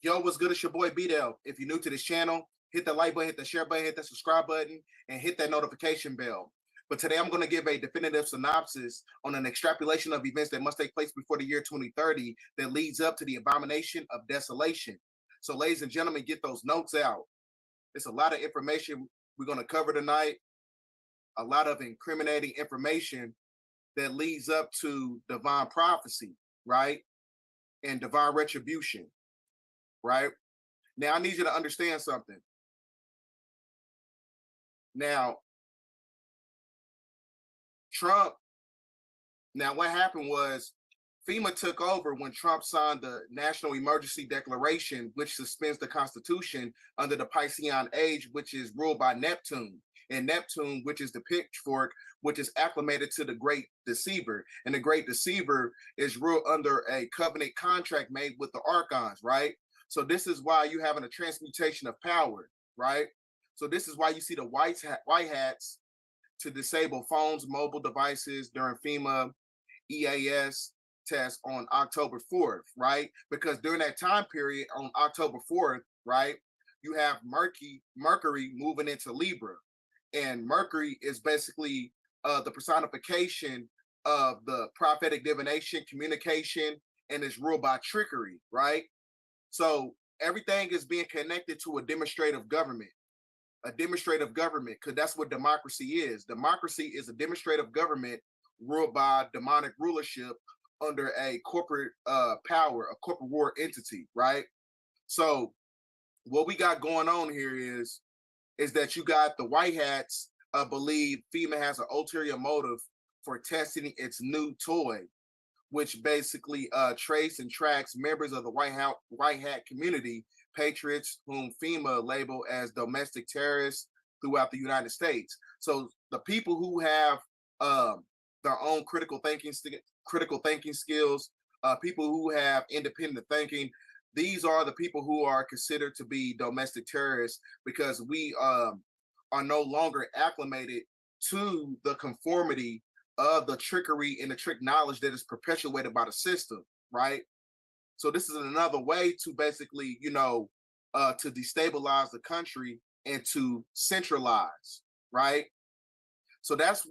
Yo, what's good? It's your boy B-Del. If you're new to this channel, hit the like button, hit the share button, hit the subscribe button, and hit that notification bell. But today I'm going to give a definitive synopsis on an extrapolation of events that must take place before the year 2030 that leads up to the abomination of desolation. So ladies and gentlemen, get those notes out. It's a lot of information we're going to cover tonight, a lot of incriminating information that leads up to divine prophecy, right? And divine retribution. Right? Now, I need you to understand something. Now, what happened was FEMA took over when Trump signed the National Emergency Declaration, which suspends the Constitution under the Piscean Age, which is ruled by Neptune. And Neptune, which is the pitchfork, which is acclimated to the Great Deceiver. And the Great Deceiver is ruled under a covenant contract made with the Archons, right? So this is why you're having a transmutation of power, right? So this is why you see the white hats to disable phones, mobile devices during FEMA EAS test on October 4th, right? Because during that time period on October 4th, right, you have Mercury moving into Libra. And Mercury is basically the personification of the prophetic divination, communication, and is ruled by trickery, right? So everything is being connected to a demonstrative government, because that's what democracy is. Democracy is a demonstrative government ruled by demonic rulership under a corporate power, a corporate war entity, right? So what we got going on here is that you got the white hats believe FEMA has an ulterior motive for testing its new toy, which basically trace and tracks members of the white hat community, patriots whom FEMA label as domestic terrorists throughout the United States. So the people who have their own critical thinking skills, people who have independent thinking, these are the people who are considered to be domestic terrorists, because we are no longer acclimated to the conformity of the trickery and the trick knowledge that is perpetuated by the system, right? So this is another way to basically, to destabilize the country and to centralize, right? So that's,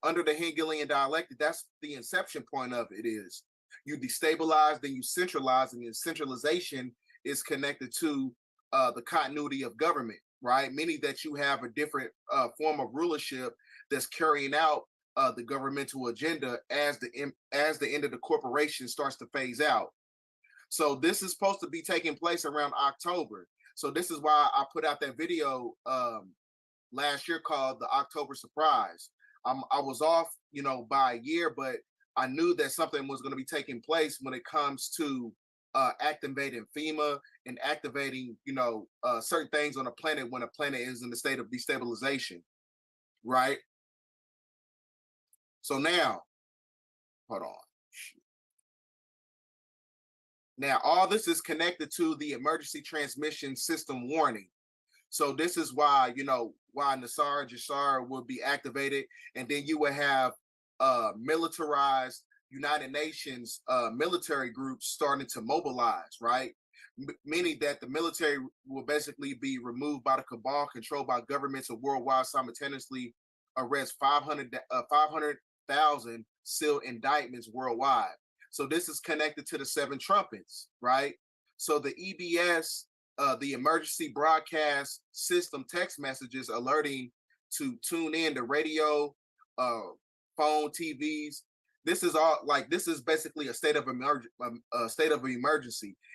under the Hegelian dialectic, that's the inception point of it. Is you destabilize, then you centralize, and then centralization is connected to the continuity of government, right? Meaning that you have a different form of rulership that's carrying out the governmental agenda as the end of the corporation starts to phase out. So this is supposed to be taking place around October. So this is why I put out that video last year called the October Surprise. I was off, by a year, but I knew that something was going to be taking place when it comes to activating FEMA and activating, certain things on a planet when a planet is in the state of destabilization, right? So now, hold on. Now, all this is connected to the emergency transmission system warning. So this is why, why Jashar will be activated. And then you will have militarized United Nations military groups starting to mobilize, right? Meaning that the military will basically be removed by the cabal controlled by governments of worldwide simultaneously arrest 500,000 sealed indictments worldwide. So this is connected to the 7 trumpets, right? So the EBS, the emergency broadcast system text messages alerting to tune in to radio, phone, TVs. This is basically a state of emergency.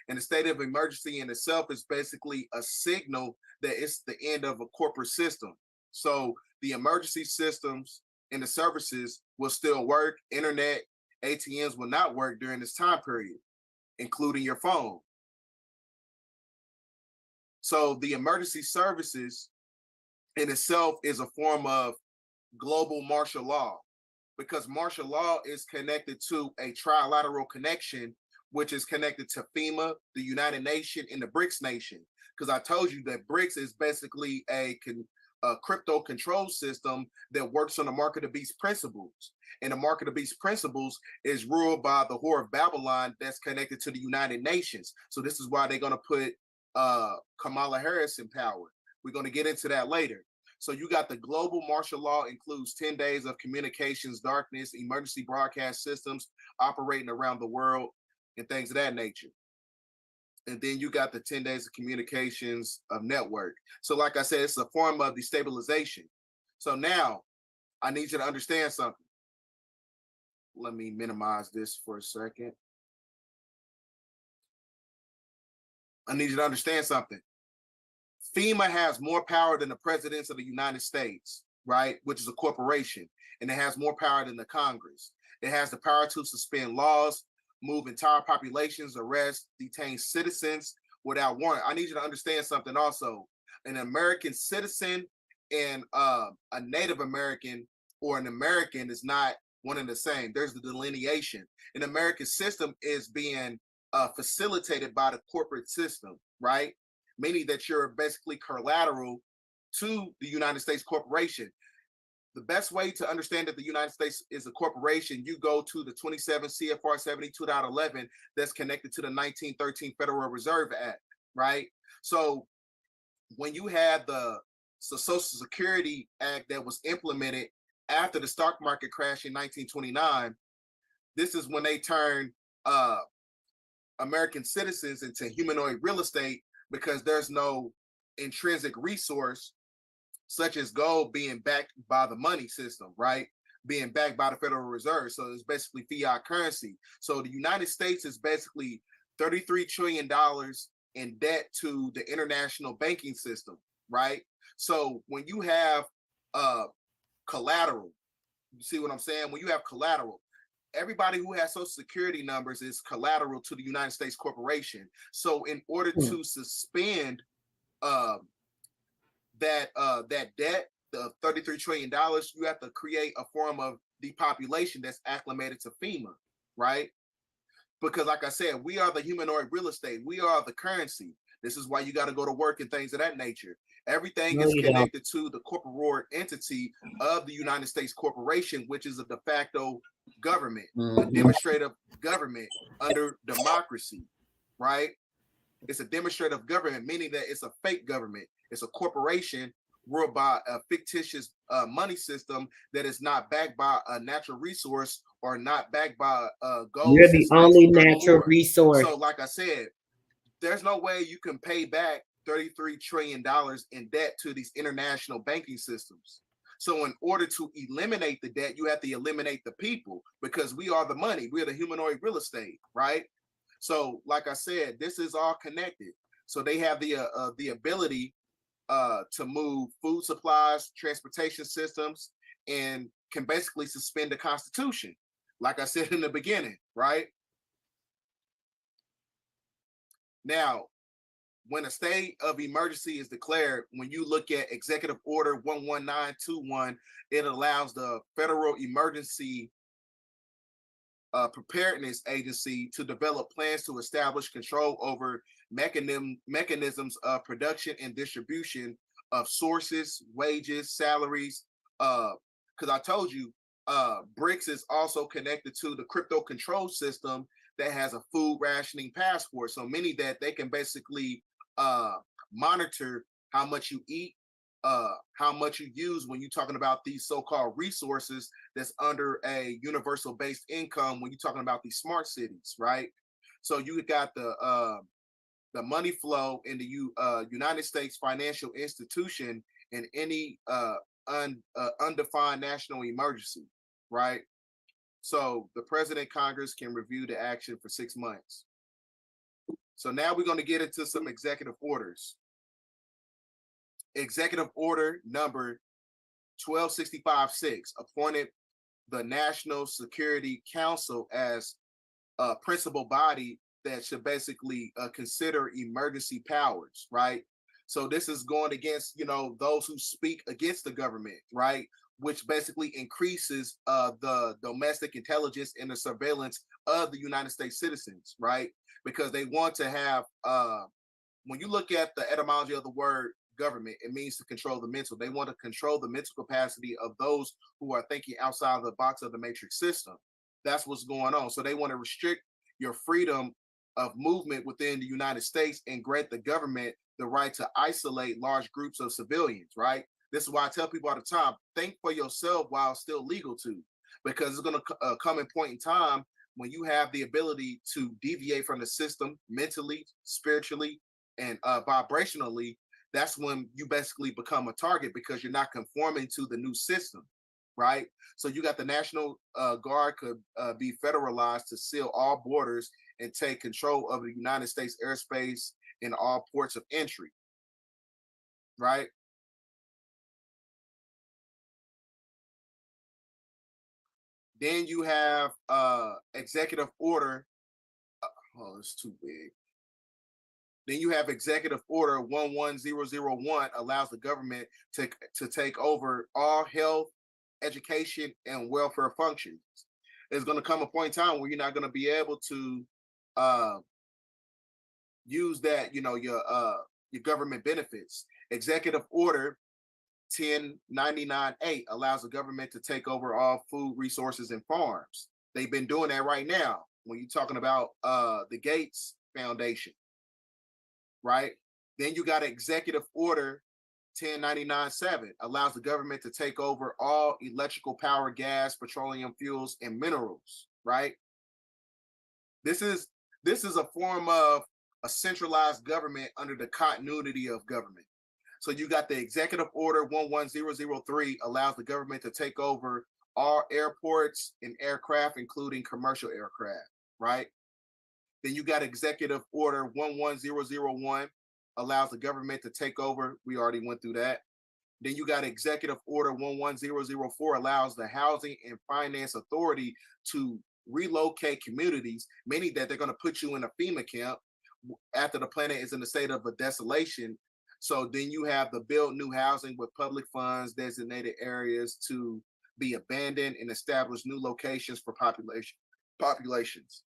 And the state of emergency in itself is basically a signal that it's the end of a corporate system. So the emergency systems and the services will still work. Internet, ATMs will not work during this time period, including your phone. So the emergency services in itself is a form of global martial law, because martial law is connected to a trilateral connection, which is connected to FEMA, the United Nations, and the BRICS nation. Because I told you that BRICS is basically a a crypto control system that works on the market of beast principles. And the market of beast principles is ruled by the Whore of Babylon that's connected to the United Nations. So this is why they're going to put Kamala Harris in power. We're going to get into that later. So you got the global martial law includes 10 days of communications, darkness, emergency broadcast systems operating around the world and things of that nature. And then you got the 10 days of communications of network. So like I said, it's a form of destabilization. So now I need you to understand something. Let me minimize this for a second. I need you to understand something. FEMA has more power than the presidents of the United States, right? Which is a corporation. And it has more power than the Congress. It has the power to suspend laws, move entire populations, arrest, detain citizens without warrant. I need you to understand something also. An American citizen and a Native American or an American is not one and the same. There's the delineation. An American system is being facilitated by the corporate system, right? Meaning that you're basically collateral to the United States corporation. The best way to understand that the United States is a corporation, you go to the 27 CFR 72.11 that's connected to the 1913 Federal Reserve Act, right? So when you had the Social Security Act that was implemented after the stock market crash in 1929, this is when they turned American citizens into humanoid real estate because there's no intrinsic resource such as gold being backed by the money system, right? Being backed by the Federal Reserve. So it's basically fiat currency. So the United States is basically $33 trillion in debt to the international banking system, right? So when you have collateral, you see what I'm saying? When you have collateral, everybody who has Social Security numbers is collateral to the United States corporation. So in order to suspend that debt, the $33 trillion, you have to create a form of depopulation that's acclimated to FEMA, right? Because like I said, we are the humanoid real estate. We are the currency. This is why you got to go to work and things of that nature. Everything is connected to the corporate entity of the United States corporation, which is a de facto government, a demonstrative government under democracy, right? It's a demonstrative government, meaning that it's a fake government. It's a corporation ruled by a fictitious money system that is not backed by a natural resource or not backed by gold. You're the only natural resource. So like I said, there's no way you can pay back $33 trillion in debt to these international banking systems. So in order to eliminate the debt, you have to eliminate the people because we are the money. We're the humanoid real estate, right? So like I said, this is all connected. So they have the ability to move food supplies, transportation systems, and can basically suspend the Constitution. Like I said in the beginning, right? Now, when a state of emergency is declared, when you look at Executive Order 11921, it allows the Federal Emergency Preparedness Agency to develop plans to establish control over mechanisms of production and distribution of sources, wages, salaries. Because I told you, BRICS is also connected to the crypto control system that has a food rationing passport. So meaning that they can basically monitor how much you eat, how much you use when you're talking about these so-called resources that's under a universal based income when you're talking about these smart cities, right? So you got the money flow in the United States financial institution in any undefined national emergency, right? So the president, Congress can review the action for 6 months. So now we're going to get into some executive orders. Executive Order number 12656 appointed the National Security Council as a principal body that should basically consider emergency powers, right? So this is going against, those who speak against the government, right? Which basically increases the domestic intelligence and the surveillance of the United States citizens, right? Because they want to have, when you look at the etymology of the word government. It means to control the mental. They want to control the mental capacity of those who are thinking outside the box of the matrix system. That's what's going on. So they want to restrict your freedom of movement within the United States and grant the government the right to isolate large groups of civilians, right? This is why I tell people all the time, think for yourself while still legal to, because it's going to come a point in time when you have the ability to deviate from the system mentally, spiritually, and vibrationally. That's when you basically become a target because you're not conforming to the new system, right? So you got the National Guard could be federalized to seal all borders and take control of the United States airspace in all ports of entry, right? Then you have executive order. Oh, it's too big. Then you have executive order 11001 allows the government to take over all health, education, and welfare functions. There's going to come a point in time where you're not going to be able to use that, your government benefits. Executive order 1099-8 allows the government to take over all food resources and farms. They've been doing that right now when you're talking about the Gates Foundation, right? Then you got executive order 1099-7 allows the government to take over all electrical power, gas, petroleum fuels, and minerals, right? This is a form of a centralized government under the continuity of government. So you got the executive order 11003 allows the government to take over all airports and aircraft, including commercial aircraft, right? Then you got executive order 11001 allows the government to take over. We already went through that. Then you got executive order 11004 allows the Housing and Finance Authority to relocate communities, meaning that they're going to put you in a FEMA camp after the planet is in a state of a desolation. So then you have the build new housing with public funds, designated areas to be abandoned and establish new locations for populations.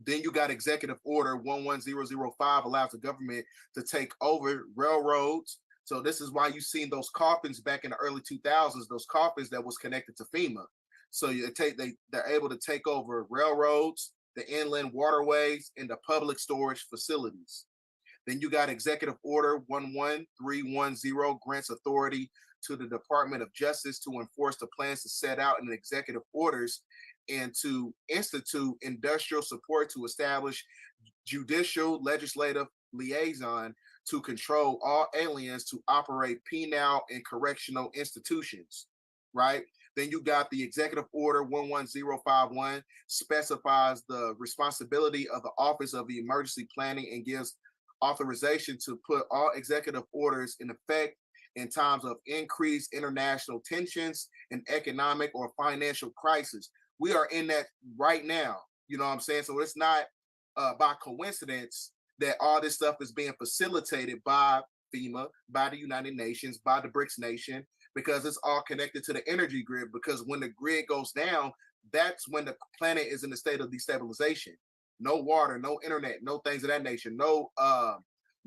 Then you got executive order 11005 allows the government to take over railroads. So this is why you've seen those coffins back in the early 2000s, those coffins that was connected to FEMA. So they're able to take over railroads, the inland waterways, and the public storage facilities. Then you got executive order 11310 grants authority to the Department of Justice to enforce the plans to set out in executive orders and to institute industrial support to establish judicial legislative liaison to control all aliens to operate penal and correctional institutions, right? Then you got the executive order 11051 specifies the responsibility of the Office of Emergency Planning and gives authorization to put all executive orders in effect in times of increased international tensions and economic or financial crisis. We are in that right now. You know what I'm saying? So it's not by coincidence that all this stuff is being facilitated by FEMA, by the United Nations, by the BRICS nation, because it's all connected to the energy grid. Because when the grid goes down, that's when the planet is in a state of destabilization. No water, no internet, no things of that nature, no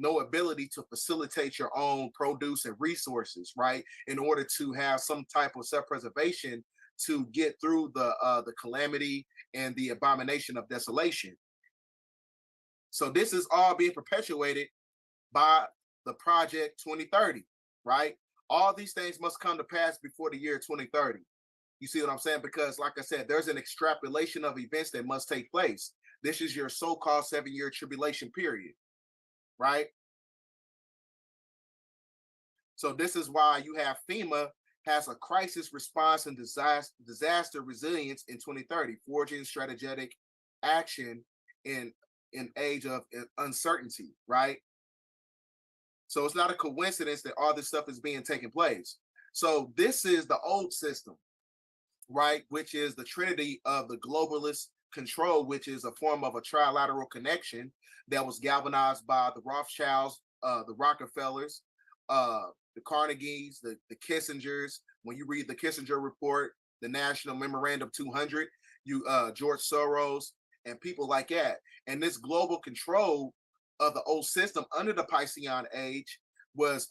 ability to facilitate your own produce and resources, right? In order to have some type of self-preservation to get through the calamity and the abomination of desolation. So this is all being perpetuated by the Project 2030, right? All these things must come to pass before the year 2030. You see what I'm saying? Because like I said, there's an extrapolation of events that must take place. This is your so-called 7-year tribulation period, right? So this is why you have FEMA has a crisis response and disaster resilience in 2030, forging strategic action in age of uncertainty, right? So it's not a coincidence that all this stuff is being taken place. So this is the old system, right? Which is the trinity of the globalist control, which is a form of a trilateral connection that was galvanized by the Rothschilds, the Rockefellers, the Carnegies, the Kissingers. When you read the Kissinger report, the National Memorandum 200, George Soros and people like that. And this global control of the old system under the Piscean age was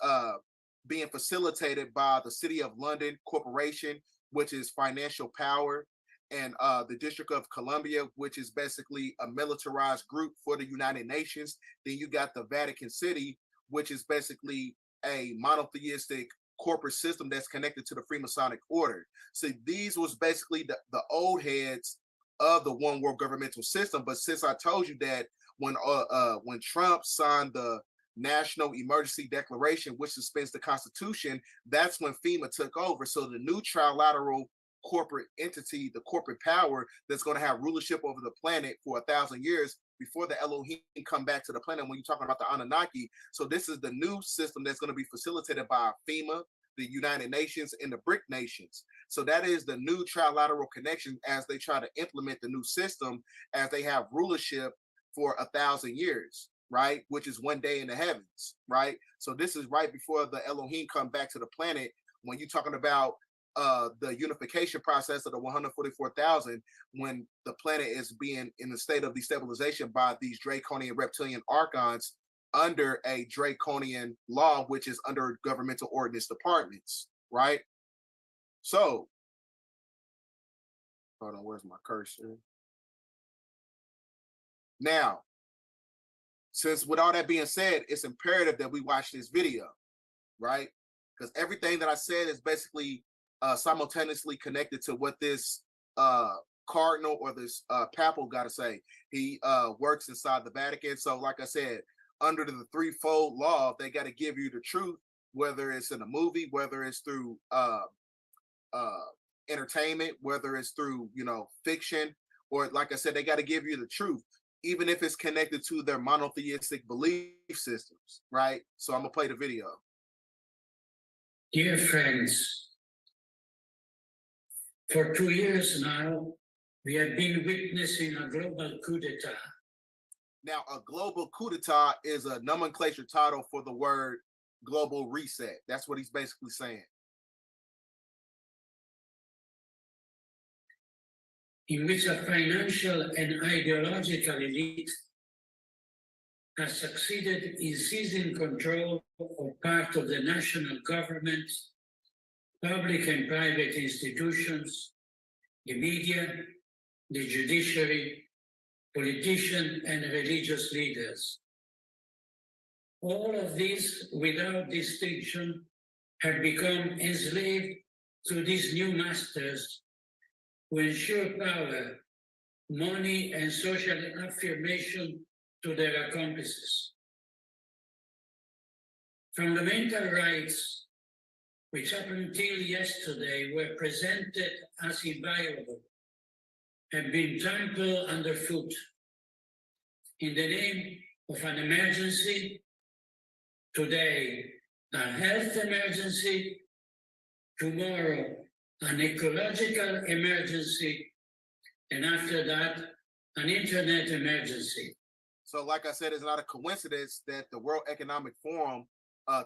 being facilitated by the City of London Corporation, which is financial power, and the District of Columbia, which is basically a militarized group for the United Nations. Then you got the Vatican City, which is basically a monotheistic corporate system that's connected to the Freemasonic order. So these was basically the old heads of the one world governmental system. But since I told you that when Trump signed the National Emergency Declaration, which suspends the Constitution, that's when FEMA took over. So the new trilateral corporate entity, the corporate power that's going to have rulership over the planet for 1,000 years before the Elohim come back to the planet, when you're talking about the Anunnaki. So this is the new system that's going to be facilitated by FEMA, the United Nations, and the BRIC nations. So that is the new trilateral connection as they try to implement the new system, as they have rulership for 1,000 years, right? Which is one day in the heavens, right? So this is right before the Elohim come back to the planet. When you're talking about the unification process of the 144,000, when the planet is being in the state of destabilization by these draconian reptilian archons under a draconian law, which is under governmental ordinance departments, right? So, hold on, where's my cursor? Now, since with all that being said, it's imperative that we watch this video, right? Because everything that I said is basically simultaneously connected to what this cardinal or this papal got to say. He works inside the Vatican. So like I said, under the threefold law, they got to give you the truth, whether it's in a movie, whether it's through entertainment, whether it's through, fiction, or like I said, they got to give you the truth, even if it's connected to their monotheistic belief systems, right? So I'm gonna play the video. Dear friends, for 2 years now, we have been witnessing a global coup d'etat. Now, a global coup d'etat is a nomenclature title for the word global reset. That's what he's basically saying. In which a financial and ideological elite has succeeded in seizing control of part of the national government, public and private institutions, the media, the judiciary, politicians, and religious leaders. All of these, without distinction, have become enslaved to these new masters who ensure power, money, and social affirmation to their accomplices. Fundamental rights, which up until yesterday were presented as inviolable, have been trampled underfoot in the name of an emergency. Today, a health emergency. Tomorrow, an ecological emergency. And after that, an internet emergency. So like I said, it's not a coincidence that the World Economic Forum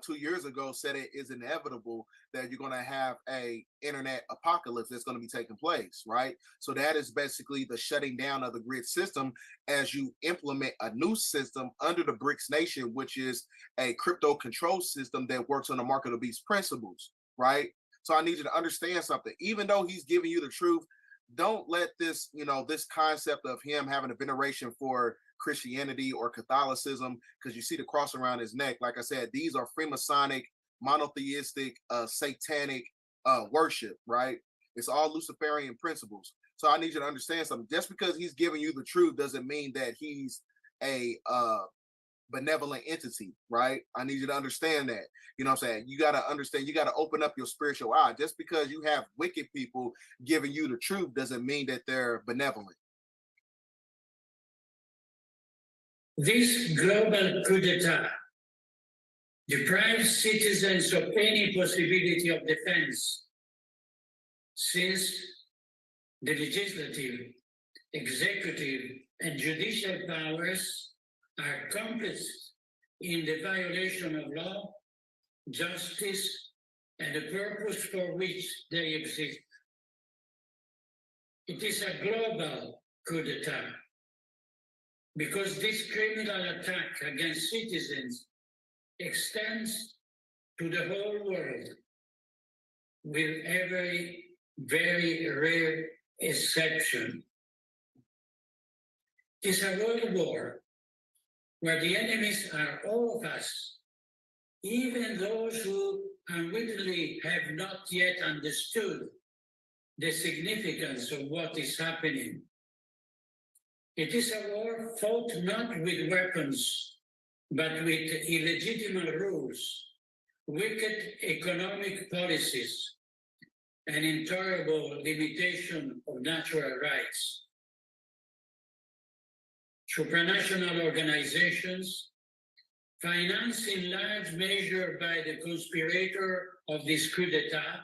2 years ago said it is inevitable that you're going to have a internet apocalypse that's going to be taking place, right? So that is basically the shutting down of the grid system as you implement a new system under the BRICS nation, which is a crypto control system that works on the market of beast principles, right? So I need you to understand something. Even though he's giving you the truth, don't let this, this concept of him having a veneration for Christianity or Catholicism, because you see the cross around his neck. Like I said, these are Freemasonic, monotheistic, satanic worship, right? It's all Luciferian principles. So I need you to understand something. Just because he's giving you the truth doesn't mean that he's a benevolent entity, right? I need you to understand that. You know what I'm saying? You got to understand, you got to open up your spiritual eye. Just because you have wicked people giving you the truth doesn't mean that they're benevolent. This global coup d'etat deprives citizens of any possibility of defense, since the legislative, executive, and judicial powers are complicit in the violation of law, justice, and the purpose for which they exist. It is a global coup d'etat, because this criminal attack against citizens extends to the whole world, with every very rare exception. It's a world war where the enemies are all of us, even those who unwittingly have not yet understood the significance of what is happening. It is a war fought not with weapons, but with illegitimate rules, wicked economic policies, and intolerable limitation of natural rights. Supranational organizations, financed in large measure by the conspirator of this coup d'etat,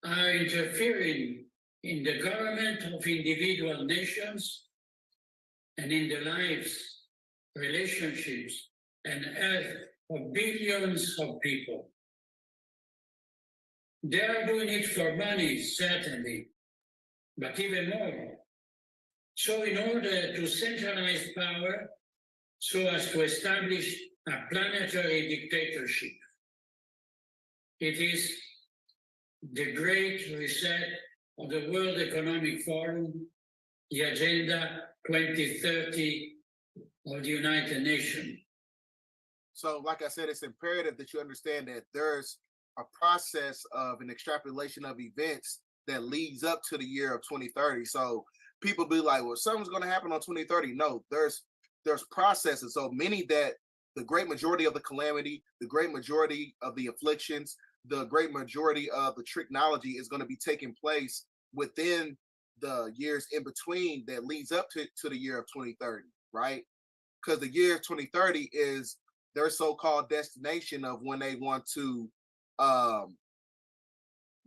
are interfering in the government of individual nations and in the lives, relationships, and health of billions of people. They are doing it for money, certainly, but even more. So in order to centralize power so as to establish a planetary dictatorship. It is the great reset of the World Economic Forum, the Agenda 2030 of the United Nations. So, like I said, it's imperative that you understand that there's a process of an extrapolation of events that leads up to the year of 2030. So people be like, well, something's going to happen on 2030. No, there's processes. So many that the great majority of the calamity, the great majority of the afflictions, the great majority of the technology is going to be taking place within the years in between that leads up to the year of 2030, right? Because the year of 2030 is their so-called destination of when they want to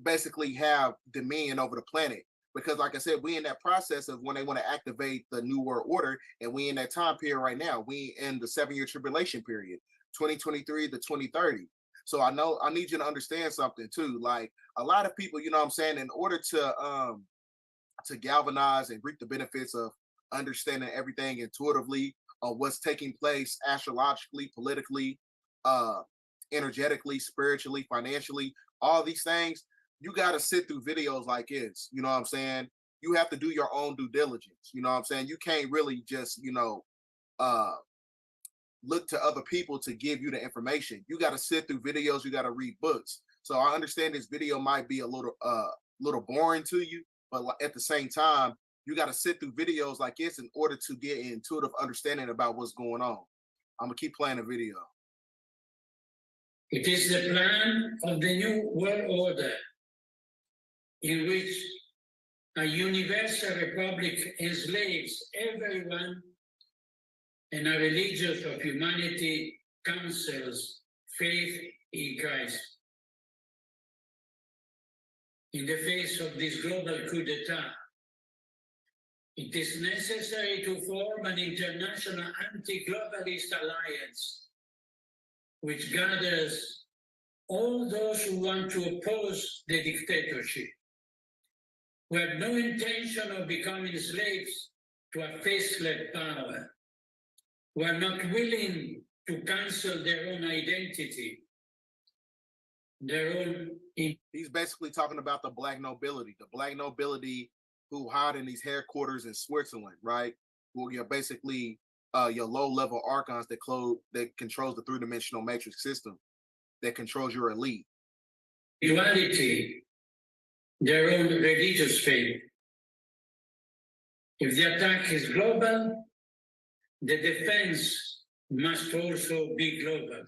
basically have dominion over the planet. Because like I said, we in that process of when they want to activate the New World Order, and we in that time period right now. We in the 7-year tribulation period, 2023 to 2030. So I need you to understand something too. Like a lot of people, you know what I'm saying, in order to galvanize and reap the benefits of understanding everything intuitively of what's taking place astrologically, politically, energetically, spiritually, financially, all these things, you got to sit through videos like this. You know what I'm saying? You have to do your own due diligence. You know what I'm saying? You can't really just, look to other people to give you the information. You got to sit through videos. You got to read books. So I understand this video might be a little boring to you, but at the same time, you got to sit through videos like this in order to get an intuitive understanding about what's going on. I'm going to keep playing the video. It is the plan of the New World Order in which a universal republic enslaves everyone and a religion of humanity counsels faith in Christ. In the face of this global coup d'etat, it is necessary to form an international anti-globalist alliance which gathers all those who want to oppose the dictatorship, who have no intention of becoming slaves to a faceless power, who are not willing to cancel their own identity, their own... He's basically talking about the black nobility who hide in these headquarters in Switzerland, right? Who are basically your low-level archons that controls the three-dimensional matrix system, that controls your elite. Duality, their own religious faith. If the attack is global, the defense must also be global.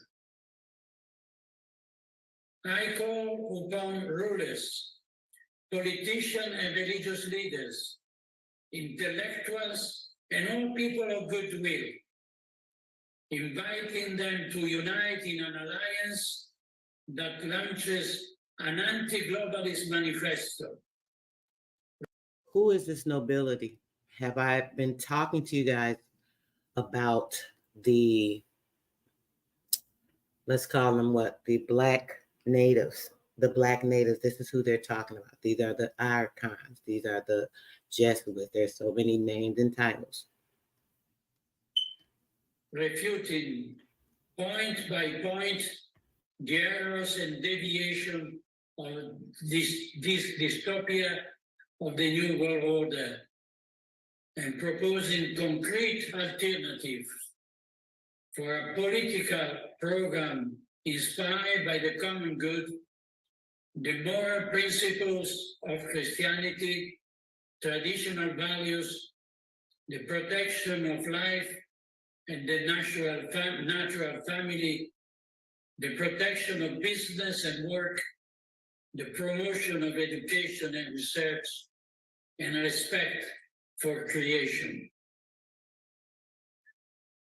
I call upon rulers, politicians and religious leaders, intellectuals and all people of goodwill, inviting them to unite in an alliance that launches an anti-globalist manifesto. Who is this nobility? Have I been talking to you guys about the, let's call them what, the black natives? The black natives, this is who they're talking about. These are the archons. These are the Jesuits. There's so many names and titles. Refuting point by point the errors and deviation of this dystopia of the New World Order and proposing concrete alternatives for a political program inspired by the common good, the moral principles of Christianity, traditional values, the protection of life and the natural family, the protection of business and work, the promotion of education and research, and respect for creation.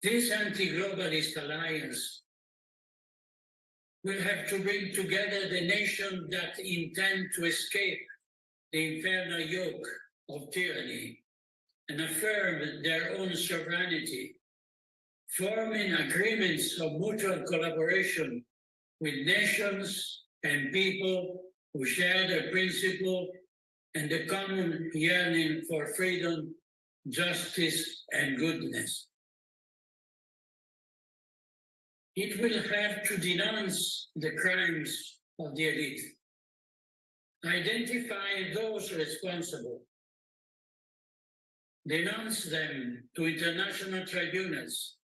This anti-globalist alliance will have to bring together the nations that intend to escape the infernal yoke of tyranny and affirm their own sovereignty, forming agreements of mutual collaboration with nations and people who share the principle and the common yearning for freedom, justice, and goodness. It will have to denounce the crimes of the elite, identify those responsible, denounce them to international tribunals,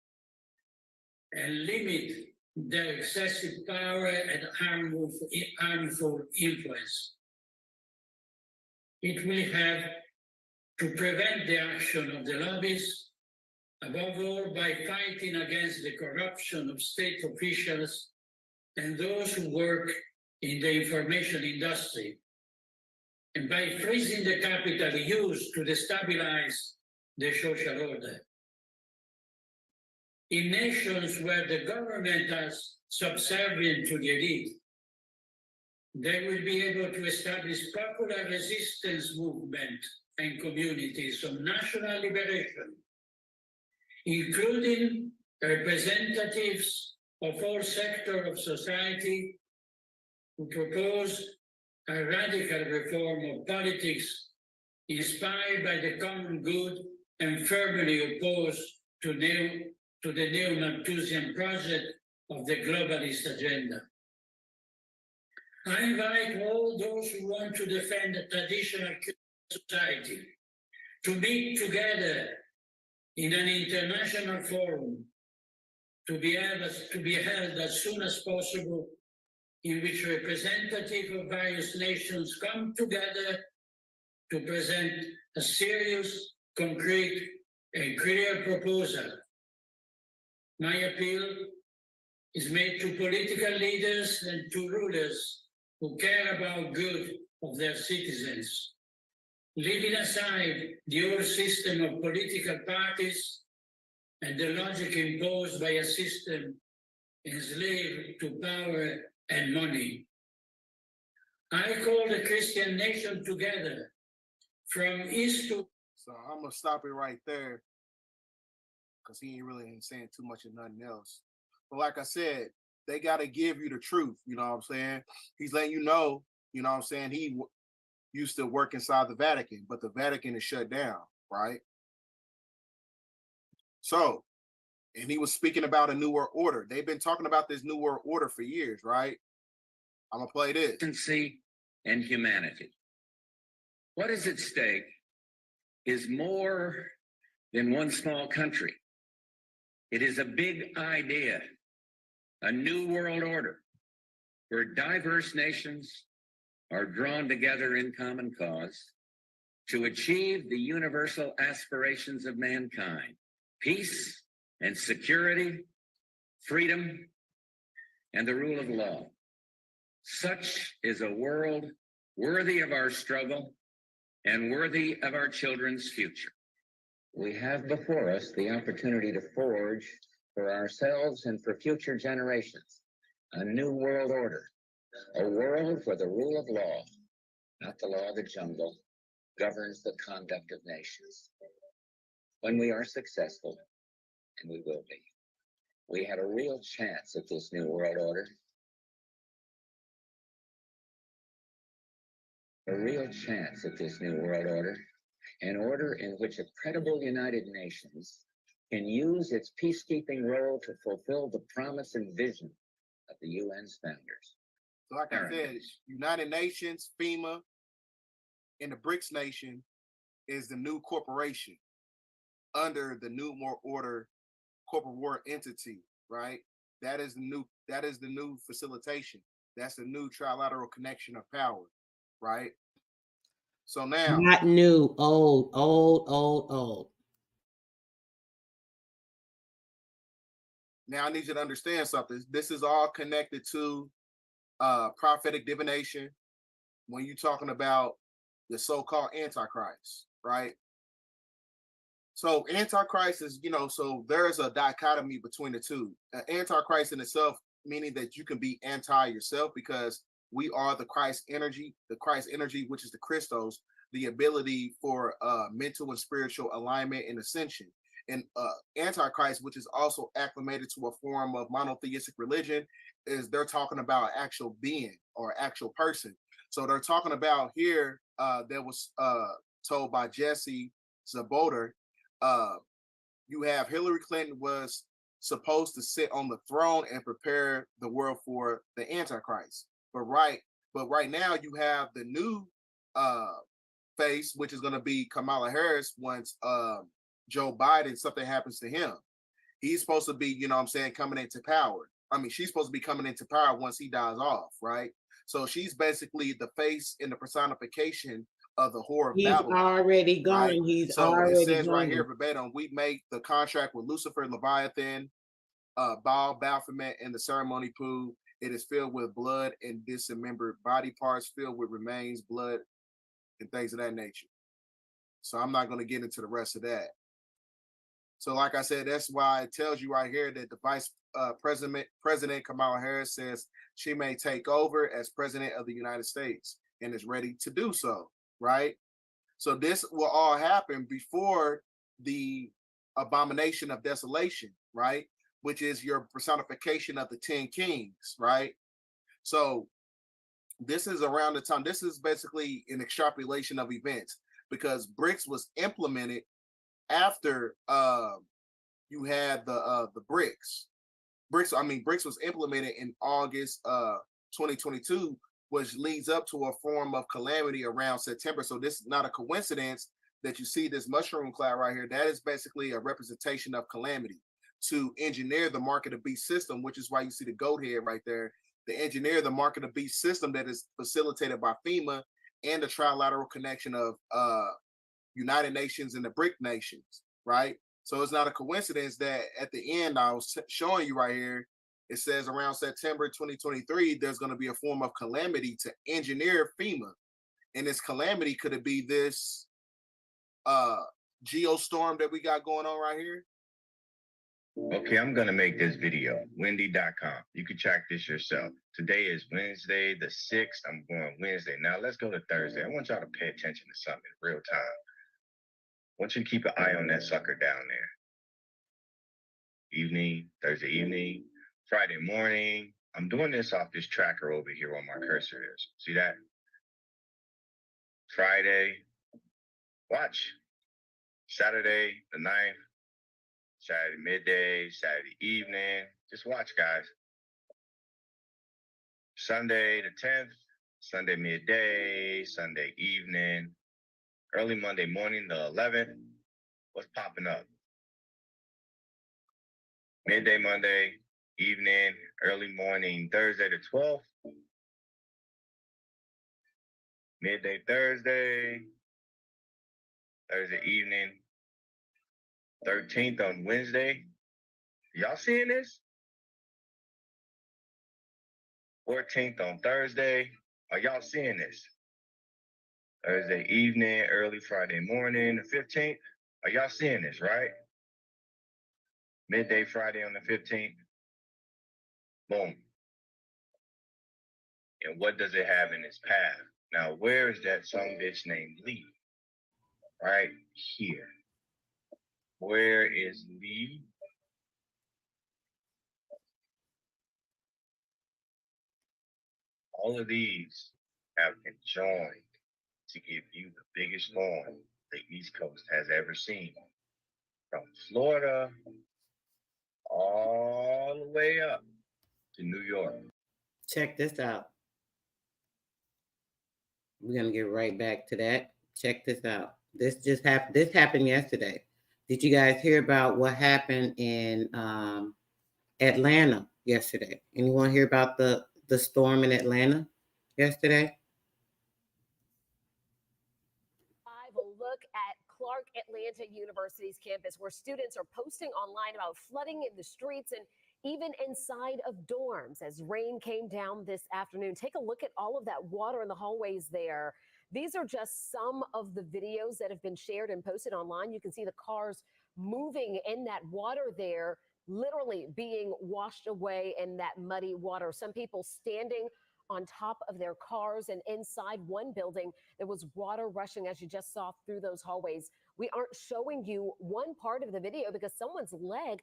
and limit their excessive power and harmful influence. It will have to prevent the action of the lobbies, above all by fighting against the corruption of state officials and those who work in the information industry, and by freezing the capital used to destabilize the social order. In nations where the government is subservient to the elite, they will be able to establish popular resistance movement and communities of national liberation, including representatives of all sectors of society who propose a radical reform of politics inspired by the common good and firmly opposed to the neo-Malthusian project of the globalist agenda. I invite all those who want to defend the traditional society to meet together in an international forum to be held as soon as possible, in which representatives of various nations come together to present a serious, concrete, and clear proposal. My appeal is made to political leaders and to rulers who care about good of their citizens, leaving aside the old system of political parties and the logic imposed by a system enslaved to power and money. I call the Christian nation together from east to... So I'm gonna stop it right there because he ain't really saying too much of nothing else. But like I said, they got to give you the truth. You know what I'm saying? He's letting you know what I'm saying? He used to work inside the Vatican, but the Vatican is shut down, right? So, and he was speaking about a new world order. They've been talking about this new world order for years, right? I'm going to play this. Decency and humanity. What is at stake is more than one small country. It is a big idea, a new world order where diverse nations are drawn together in common cause to achieve the universal aspirations of mankind: peace and security, freedom, and the rule of law. Such is a world worthy of our struggle and worthy of our children's future. We have before us the opportunity to forge for ourselves and for future generations a new world order, a world where the rule of law, not the law of the jungle, governs the conduct of nations. When we are successful, and we will be, we have a real chance at this new world order. A real chance at this new world order, an order in which a credible United Nations can use its peacekeeping role to fulfill the promise and vision of the UN's founders. So like I said, United Nations, FEMA, and the BRICS nation is the new corporation under the New World Order corporate war entity, right? That is the new facilitation. That's the new trilateral connection of power, right? So now, not new, old. Now I need you to understand something. This is all connected to prophetic divination. When you're talking about the so-called Antichrist, right? So Antichrist is, so there's a dichotomy between the two. Antichrist in itself, meaning that you can be anti yourself because we are the Christ energy, which is the Christos, the ability for mental and spiritual alignment and ascension. And Antichrist, which is also acclimated to a form of monotheistic religion, is they're talking about actual being or actual person. So they're talking about here that was told by Jesse Zaboter. You have Hillary Clinton was supposed to sit on the throne and prepare the world for the Antichrist. But right now you have the new face, which is going to be Kamala Harris once Joe Biden, something happens to him. He's supposed to be, coming into power. I mean, she's supposed to be coming into power once he dies off, right? So she's basically the face and the personification of the whore of He's Babylon. Already gone. Right? He's so already it says gone. Right here verbatim, we make the contract with Lucifer, Leviathan, Baal, Baphomet, and the ceremony pool. It is filled with blood and dismembered body parts, filled with remains, blood, and things of that nature. So I'm not going to get into the rest of that. So like I said, that's why it tells you right here that the Vice President Kamala Harris says she may take over as President of the United States and is ready to do so, right? So this will all happen before the abomination of desolation, right? Which is your personification of the 10 kings, right? So this is around the time, this is basically an extrapolation of events because BRICS was implemented after you had the BRICS. BRICS was implemented in August 2022, which leads up to a form of calamity around September. So this is not a coincidence that you see this mushroom cloud right here. That is basically a representation of calamity to engineer the market of beast system, which is why you see the goat head right there. To engineer the market of beast system that is facilitated by FEMA and the trilateral connection of United Nations and the BRIC nations, right? So it's not a coincidence that at the end, I was showing you right here, it says around September 2023, there's going to be a form of calamity to engineer FEMA. And this calamity, could it be this geostorm that we got going on right here? Okay, I'm going to make this video, Wendy.com. You can check this yourself. Today is Wednesday the 6th. I'm going Wednesday. Now let's go to Thursday. I want y'all to pay attention to something in real time. I want you to keep an eye on that sucker down there. Evening, Thursday evening, Friday morning. I'm doing this off this tracker over here where my cursor is. See that? Friday. Watch. Saturday the 9th. Saturday midday, Saturday evening. Just watch, guys. Sunday the 10th, Sunday midday, Sunday evening, early Monday morning the 11th. What's popping up? Midday Monday, evening, early morning Thursday the 12th. Midday Thursday, Thursday evening, 13th on Wednesday. Y'all seeing this? 14th on Thursday. Are y'all seeing this? Thursday evening, early Friday morning, the 15th. Are y'all seeing this, right? Midday Friday on the 15th. Boom. And what does it have in its path? Now, where is that some bitch named Lee? Right here. Where is Lee? All of these have conjoined to give you the biggest storm the East Coast has ever seen. From Florida all the way up to New York. Check this out. We're gonna get right back to that. Check this out. This just happened. This happened yesterday. Did you guys hear about what happened in Atlanta yesterday? Anyone hear about the storm in Atlanta yesterday? A look at Clark Atlanta University's campus, where students are posting online about flooding in the streets and even inside of dorms as rain came down this afternoon. Take a look at all of that water in the hallways there. These are just some of the videos that have been shared and posted online. You can see the cars moving in that water there, literally being washed away in that muddy water. Some people standing on top of their cars, and inside one building, there was water rushing, as you just saw, through those hallways. We aren't showing you one part of the video because someone's leg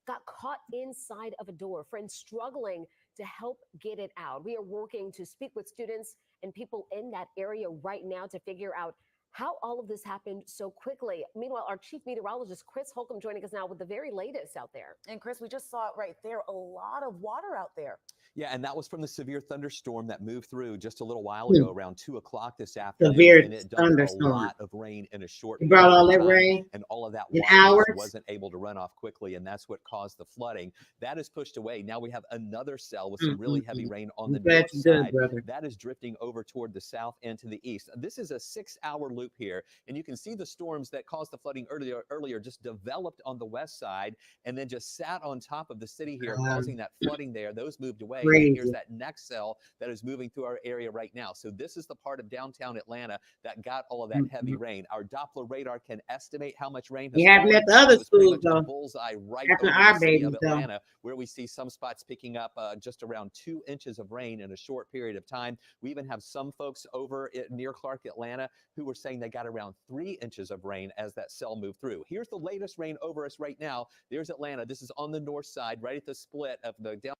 got caught inside of a door. Friends struggling to help get it out. We are working to speak with students and people in that area right now to figure out how all of this happened so quickly. Meanwhile, our chief meteorologist, Chris Holcomb, joining us now with the very latest out there. And Chris, we just saw it right there, a lot of water out there. Yeah, and that was from the severe thunderstorm that moved through just a little while ago, around 2 o'clock this afternoon. Severe and it dumped thunderstorm. a lot of rain in a short It brought period all of that time, rain and all of that in water hours. wasn't able to run off quickly, and that's what caused the flooding. That is pushed away. Now we have another cell with some really heavy rain on the north side. That is drifting over toward the south and to the east. This is a 6-hour loop here, and you can see the storms that caused the flooding earlier just developed on the west side and then just sat on top of the city here, causing that flooding there. Those moved away. And here's that next cell that is moving through our area right now. So this is the part of downtown Atlanta that got all of that heavy rain. Our Doppler radar can estimate how much rain has fallen. At the other schools, though. Bullseye right over our the city of babies, Atlanta, where we see some spots picking up just around 2 inches of rain in a short period of time. We even have some folks over near Clark, Atlanta, who were saying they got around 3 inches of rain as that cell moved through. Here's the latest rain over us right now. There's Atlanta. This is on the north side, right at the split of the down.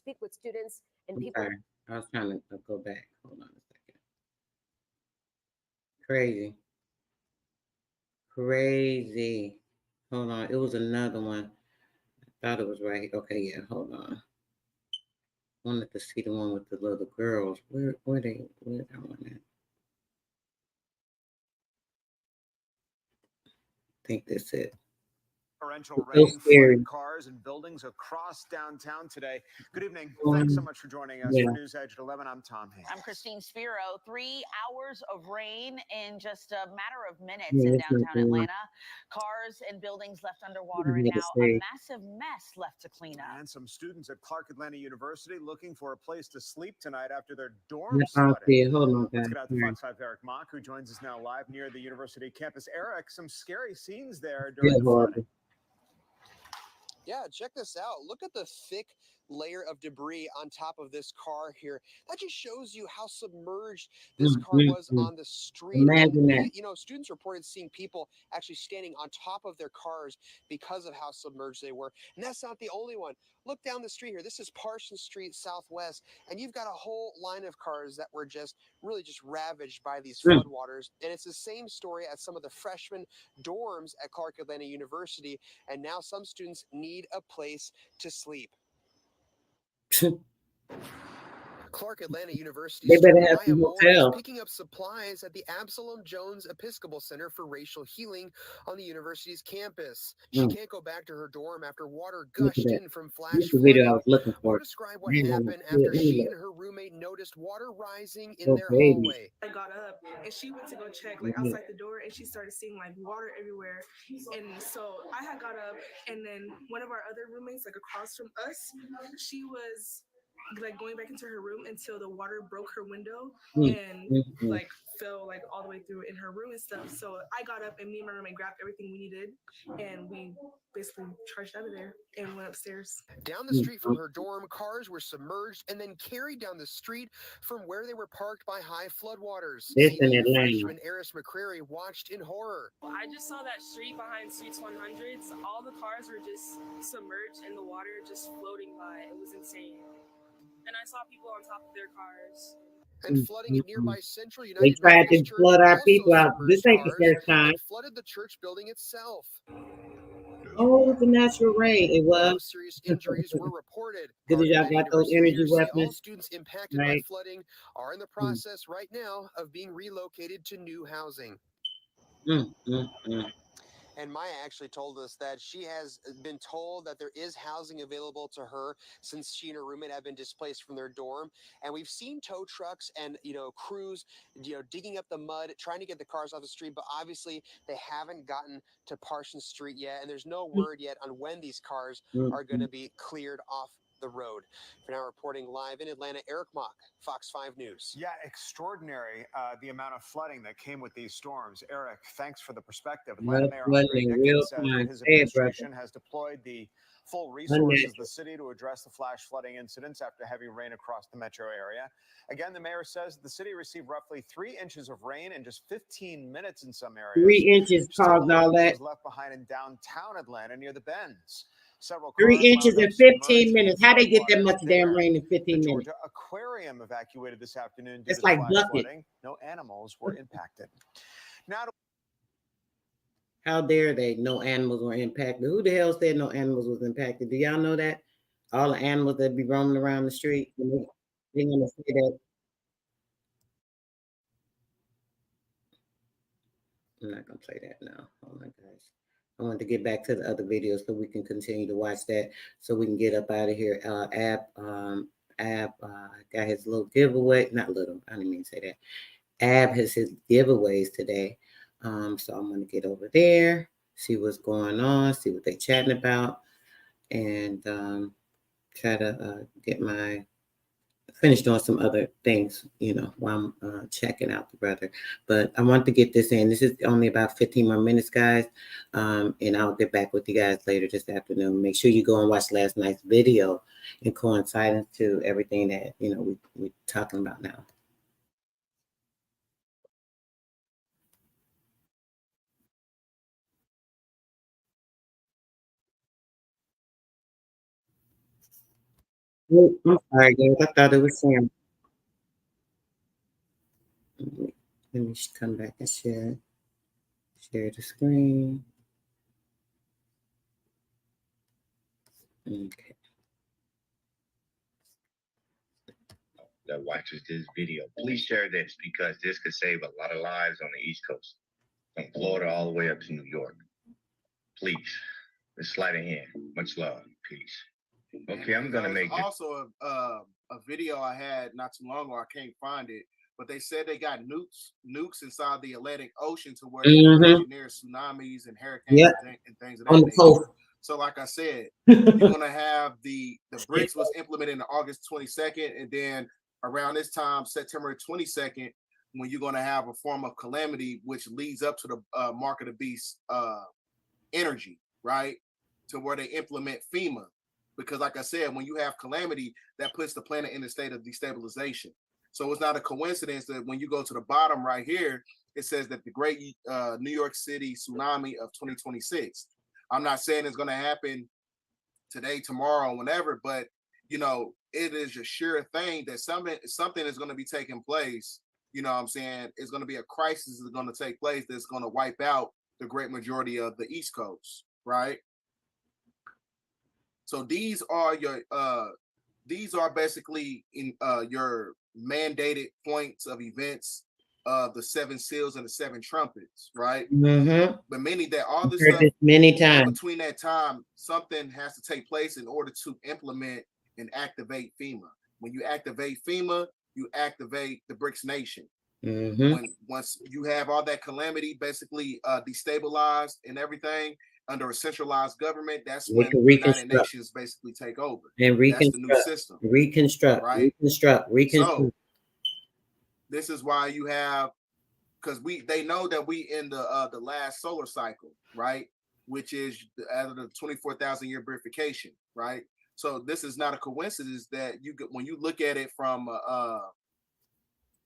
Speak with students and people. Okay. I was trying to go back. Hold on a second. Crazy. Hold on. It was another one. I thought it was right. Okay, yeah. Hold on. I wanted to see the one with the little girls. Where that one at? I think that's it. Torrential rain flooded cars and buildings across downtown today. Good evening. Thanks so much for joining us for News Edge at 11. I'm Tom Hayes. I'm Christine Spiro. 3 hours of rain in just a matter of minutes in downtown Atlanta. Cars and buildings left underwater, and now a massive mess left to clean up. And some students at Clark Atlanta University looking for a place to sleep tonight after their dorms flooded. Hold on, Let's get out to Fox 5's Eric Mock, who joins us now live near the university campus. Eric, some scary scenes there during the flooding. Yeah, check this out. Look at the thick layer of debris on top of this car here. That just shows you how submerged this car was on the street. Imagine that. You know, students reported seeing people actually standing on top of their cars because of how submerged they were. And that's not the only one. Look down the street here. This is Parsons Street Southwest, and you've got a whole line of cars that were just really just ravaged by these floodwaters. And it's the same story at some of the freshman dorms at Clark Atlanta University. And now some students need a place to sleep. Clark Atlanta University is picking up supplies at the Absalom Jones Episcopal Center for Racial Healing on the university's campus. She can't go back to her dorm after water gushed in from flash flooding. We'll describe what happened after she and her roommate noticed water rising in their hallway. I got up and she went to go check like outside the door, and she started seeing like water everywhere. And so I had got up, and then one of our other roommates, like across from us, she was like going back into her room until the water broke her window and like fell like all the way through in her room and stuff. So I got up, and me and my roommate grabbed everything we needed, and we basically charged out of there and went upstairs. Down the street from her dorm, cars were submerged and then carried down the street from where they were parked by high floodwaters. Freshman Eris McCrary watched in horror. I just saw that street behind Suites 100s. All the cars were just submerged in the water, just floating by. It was insane. And I saw people on top of their cars. And flooding at nearby Central United. They tried to flood our people out. This ain't the first time. Flooded the church building itself. Oh, it's a natural rain. It No was. serious injuries were reported. Good that y'all Park got those University energy here say all weapons, students impacted by right? flooding are in the process right now of being relocated to new housing. And Maya actually told us that she has been told that there is housing available to her since she and her roommate have been displaced from their dorm. And we've seen tow trucks and, crews, digging up the mud, trying to get the cars off the street. But obviously, they haven't gotten to Parsons Street yet. And there's no word yet on when these cars are going to be cleared off the road. For now, reporting live in Atlanta, Eric Mock, Fox 5 News. Yeah, extraordinary the amount of flooding that came with these storms. Eric, thanks for the perspective. Atlanta Mayor Andre Dickens says that his administration has deployed the full resources of the city to address the flash flooding incidents after heavy rain across the metro area. Again, the mayor says the city received roughly 3 inches of rain in just 15 minutes in some areas. 3 inches caused all that. Was left behind in downtown Atlanta near the Bends. Several 3 inches in 15 minutes. How they get that much damn rain in 15 minutes? Georgia Aquarium evacuated this afternoon due it's to like flash flooding. No animals were impacted. Now, how dare they? No animals were impacted. Who the hell said no animals was impacted? Do y'all know that? All the animals that be roaming around the street, they're gonna say that. I'm not gonna play that now. Oh my gosh. I want to get back to the other videos so we can continue to watch that, so we can get up out of here. Ab got his little giveaway. Not little. I didn't mean to say that. Ab has his giveaways today. So I'm gonna get over there, see what's going on, see what they're chatting about, and try to get finish doing some other things, while I'm checking out the brother. But I want to get this in. This is only about 15 more minutes, guys. And I'll get back with you guys later this afternoon. Make sure you go and watch last night's video in coincidence to everything that, we're talking about now. Oh, I'm sorry, guys. I thought it was Sam. Let me come back and share the screen. Okay. That watches this video, please share this because this could save a lot of lives on the East Coast, from Florida all the way up to New York. Please, let's slide in here. Much love. Peace. Okay, I'm gonna make also a video I had not too long ago. I can't find it, but they said they got nukes inside the Atlantic Ocean to where they can engineer tsunamis and hurricanes and things of that nature. So, like I said, you're gonna have the BRICS was implemented on August 22nd, and then around this time, September 22nd, when you're gonna have a form of calamity, which leads up to the mark of the beast energy, right? To where they implement FEMA. Because like I said, when you have calamity, that puts the planet in a state of destabilization. So it's not a coincidence that when you go to the bottom right here, it says that the great New York City tsunami of 2026. I'm not saying it's going to happen today, tomorrow, whenever, but it is a sure thing that something is going to be taking place. You know what I'm saying? It's going to be a crisis that's going to take place that's going to wipe out the great majority of the East Coast, right? So these are basically in your mandated points of events of the 7 seals and the 7 trumpets, right? But meaning that all this stuff many times between that time, something has to take place in order to implement and activate FEMA. When you activate FEMA, you activate the BRICS nation. Once you have all that calamity basically destabilized and everything under a centralized government, that's when the United Nations basically take over. And that's the new system. Reconstruct. So this is why you have, because they know that we in the last solar cycle, right? Which is out of the 24,000 year verification, right? So this is not a coincidence that when you look at it from a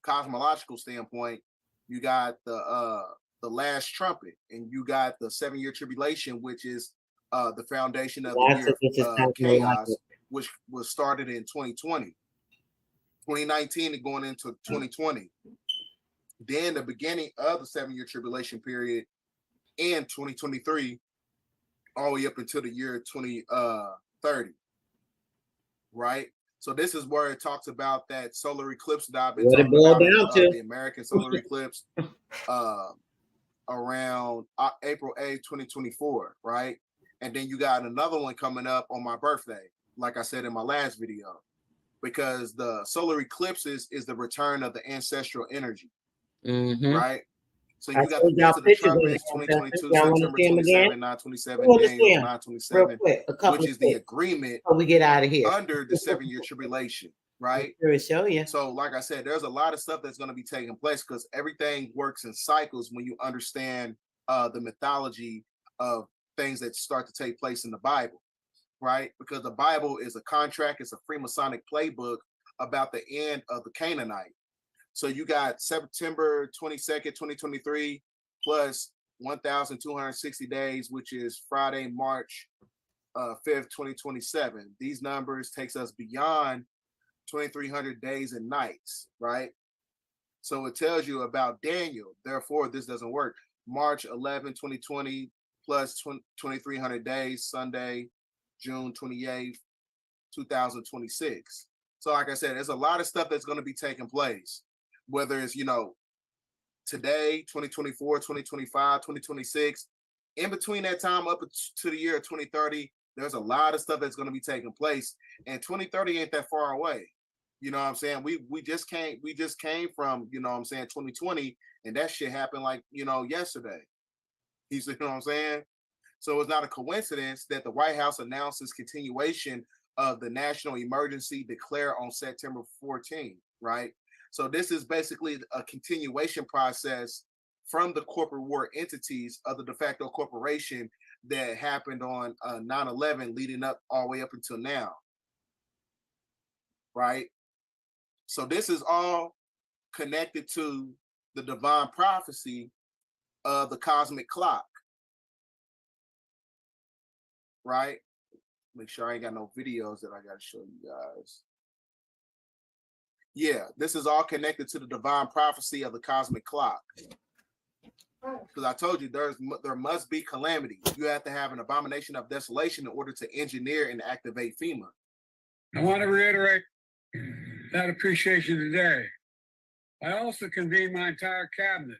cosmological standpoint, you got the last trumpet, and you got the 7-year tribulation, which is the foundation of the year chaos, which was started in 2020, 2019, and going into 2020. Then the beginning of the 7-year tribulation period in 2023 all the way up until the year 2030, right? So this is where it talks about that solar eclipse that I've been What it talking boiled about, down to. the American solar eclipse around April 8th, 2024, right? And then you got another one coming up on my birthday, like I said in my last video, because the solar eclipses is the return of the ancestral energy, right? So you got the Feast of the Trumpets, 2022, September 27, 927, Daniel 927, which is the agreement we get out of here under the 7-year tribulation, right? Show you. So, like I said, there's a lot of stuff that's going to be taking place because everything works in cycles when you understand the mythology of things that start to take place in the Bible, right? Because the Bible is a contract, it's a Freemasonic playbook about the end of the Canaanite. So you got September 22nd, 2023, plus 1,260 days, which is Friday, March 5th, 2027. These numbers takes us beyond 2,300 days and nights, right? So it tells you about Daniel. Therefore, this doesn't work. March 11, 2020, plus 2,300 days, Sunday, June 28th, 2026. So like I said, there's a lot of stuff that's going to be taking place. Whether it's, today, 2024, 2025, 2026, in between that time up to the year 2030, there's a lot of stuff that's going to be taking place. And 2030 ain't that far away. You know what I'm saying? We just came from, 2020, and that shit happened like, yesterday. You see what I'm saying? So it's not a coincidence that the White House announces continuation of the national emergency declared on September 14th, right? So this is basically a continuation process from the corporate war entities of the de facto corporation that happened on 9/11 leading up all the way up until now, right? So this is all connected to the divine prophecy of the cosmic clock, right? Make sure I ain't got no videos that I got to show you guys. Yeah, this is all connected to the divine prophecy of the cosmic clock. Because I told you there must be calamity. You have to have an abomination of desolation in order to engineer and activate FEMA. I want to reiterate that appreciation today. I also convened my entire cabinet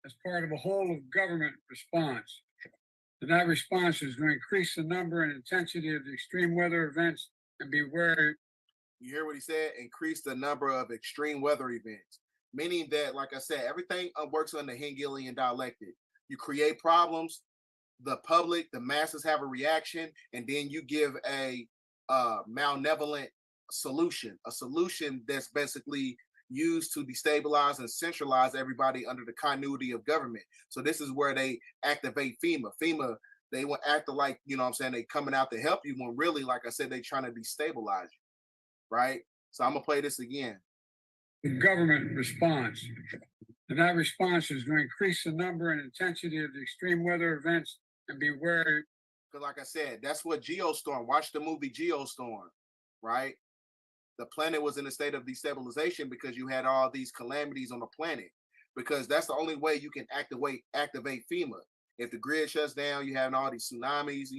as part of a whole of government response. And that response is going to increase the number and intensity of the extreme weather events and be wary. You hear what he said? Increase the number of extreme weather events. Meaning that, like I said, everything works on the Hegelian dialectic. You create problems, the public, the masses have a reaction, and then you give a malevolent solution, a solution that's basically used to destabilize and centralize everybody under the continuity of government. So this is where they activate FEMA. FEMA, they will act like, they coming out to help you when really, like I said, they trying to destabilize you, right? So I'm going to play this again. The government response. And that response is going to increase the number and intensity of the extreme weather events and be wary. Because like I said, that's what Geostorm, watch the movie Geostorm, right? The planet was in a state of destabilization because you had all these calamities on the planet, because that's the only way you can activate FEMA. If the grid shuts down, you have all these tsunamis,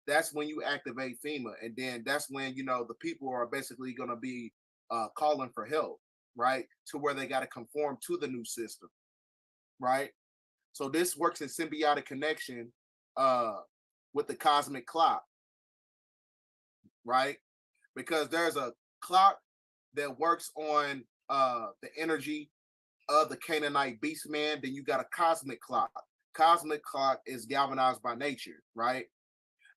that's when you activate FEMA. And then that's when, the people are basically going to be calling for help, right? To where they got to conform to the new system, right? So this works in symbiotic connection with the cosmic clock, right? Because there's a clock that works on the energy of the Canaanite beast man. Then you got a cosmic clock. Cosmic clock is galvanized by nature, right?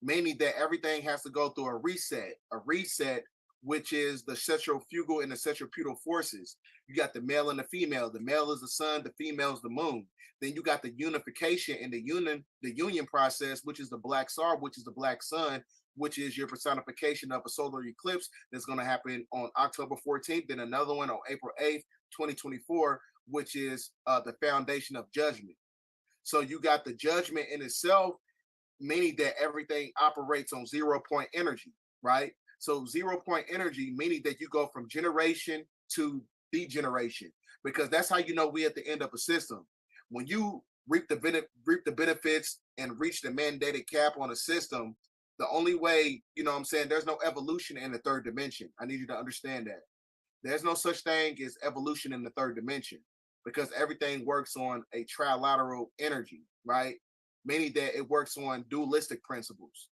Meaning that everything has to go through a reset, which is the centrifugal and the centripetal forces. You got the male and the female. The male is the sun, the female is the moon. Then you got the unification and the union process, which is the black star, which is the black sun, which is your personification of a solar eclipse that's going to happen on October 14th, then another one on April 8th, 2024, which is the foundation of judgment. So you got the judgment in itself, meaning that everything operates on 0 point energy, right? So 0 point energy, meaning that you go from generation to degeneration, because that's how you know we at the end of a system. When you reap the benefits and reach the mandated cap on a system, the only way, you know what I'm saying, there's no evolution in the third dimension. I need you to understand that. There's no such thing as evolution in the third dimension because everything works on a trilateral energy, right? Meaning that it works on dualistic principles.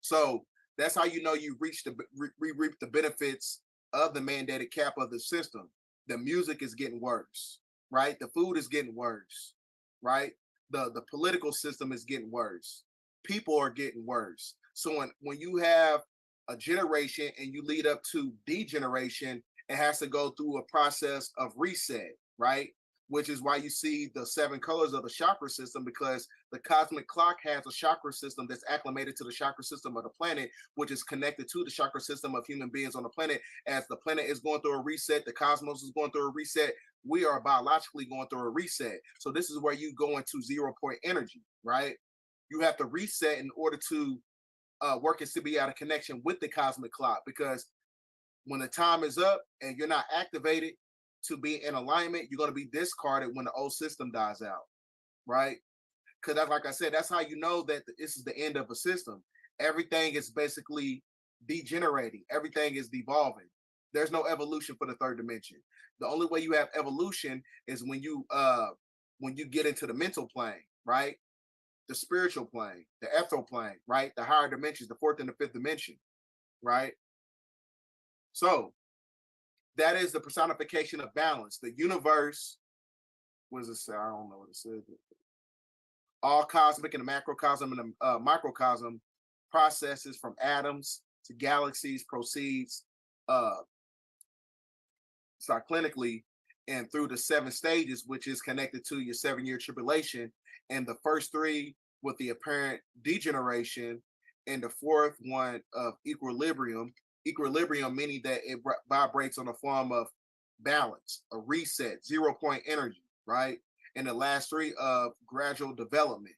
So that's how you know you reap the benefits of the mandated cap of the system. The music is getting worse, right? The food is getting worse, right? The political system is getting worse. People are getting worse. So when you have a generation and you lead up to degeneration, it has to go through a process of reset, right? Which is why you see the 7 colors of the chakra system, because the cosmic clock has a chakra system that's acclimated to the chakra system of the planet, which is connected to the chakra system of human beings on the planet. As the planet is going through a reset, the cosmos is going through a reset, we are biologically going through a reset. So this is where you go into 0 point energy, right? You have to reset in order to work in symbiotic connection with the cosmic clock, because when the time is up and you're not activated to be in alignment, you're going to be discarded when the old system dies out, right? Because that's, like I said, that's how you know that this is the end of a system. Everything is basically degenerating. Everything is devolving. There's no evolution for the third dimension. The only way you have evolution is when you get into the mental plane, right? The spiritual plane, the ethereal plane, right? The higher dimensions, the 4th and the 5th dimension, right? So that is the personification of balance. The universe, what does it say? I don't know what it says. All cosmic and the macrocosm and the microcosm processes from atoms to galaxies proceeds cyclically and through the 7 stages, which is connected to your 7-year tribulation. And the first 3 with the apparent degeneration, and the 4th one of equilibrium. Equilibrium meaning that it vibrates on a form of balance, a reset, 0 point energy, right? And the last 3 of gradual development.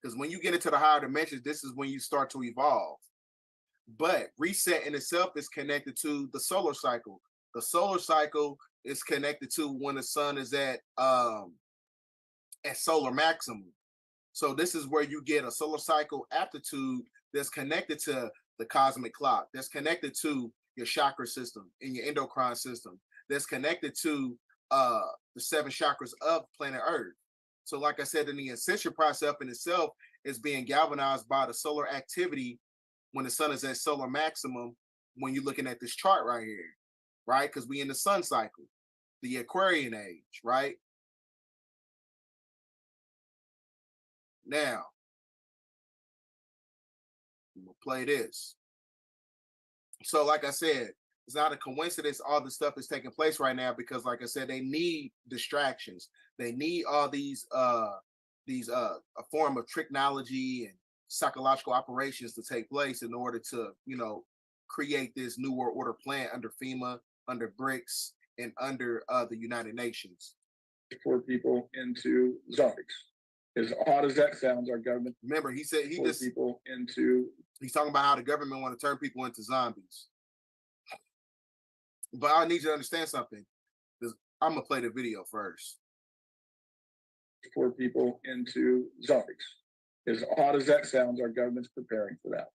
Because when you get into the higher dimensions, this is when you start to evolve. But reset in itself is connected to the solar cycle. The solar cycle is connected to when the sun is at solar maximum. So this is where you get a solar cycle aptitude that's connected to the cosmic clock, that's connected to your chakra system and your endocrine system, that's connected to the 7 chakras of planet Earth. So like I said, in the ascension process in itself is being galvanized by the solar activity when the sun is at solar maximum, when you're looking at this chart right here, right? Because we in the sun cycle, the Aquarian age, right? Now, we'll play this. So like I said, it's not a coincidence all the stuff is taking place right now, because like I said, they need distractions. They need all these a form of technology and psychological operations to take place in order to, you know, create this new world order plan under FEMA, under BRICS, and under the United Nations. For people into zombies. As odd as that sounds, our government. Remember, he said he just people into. He's talking about how the government want to turn people into zombies. But I need you to understand something. I'm gonna play the video first. For people into zombies. As odd as that sounds, our government's preparing for that.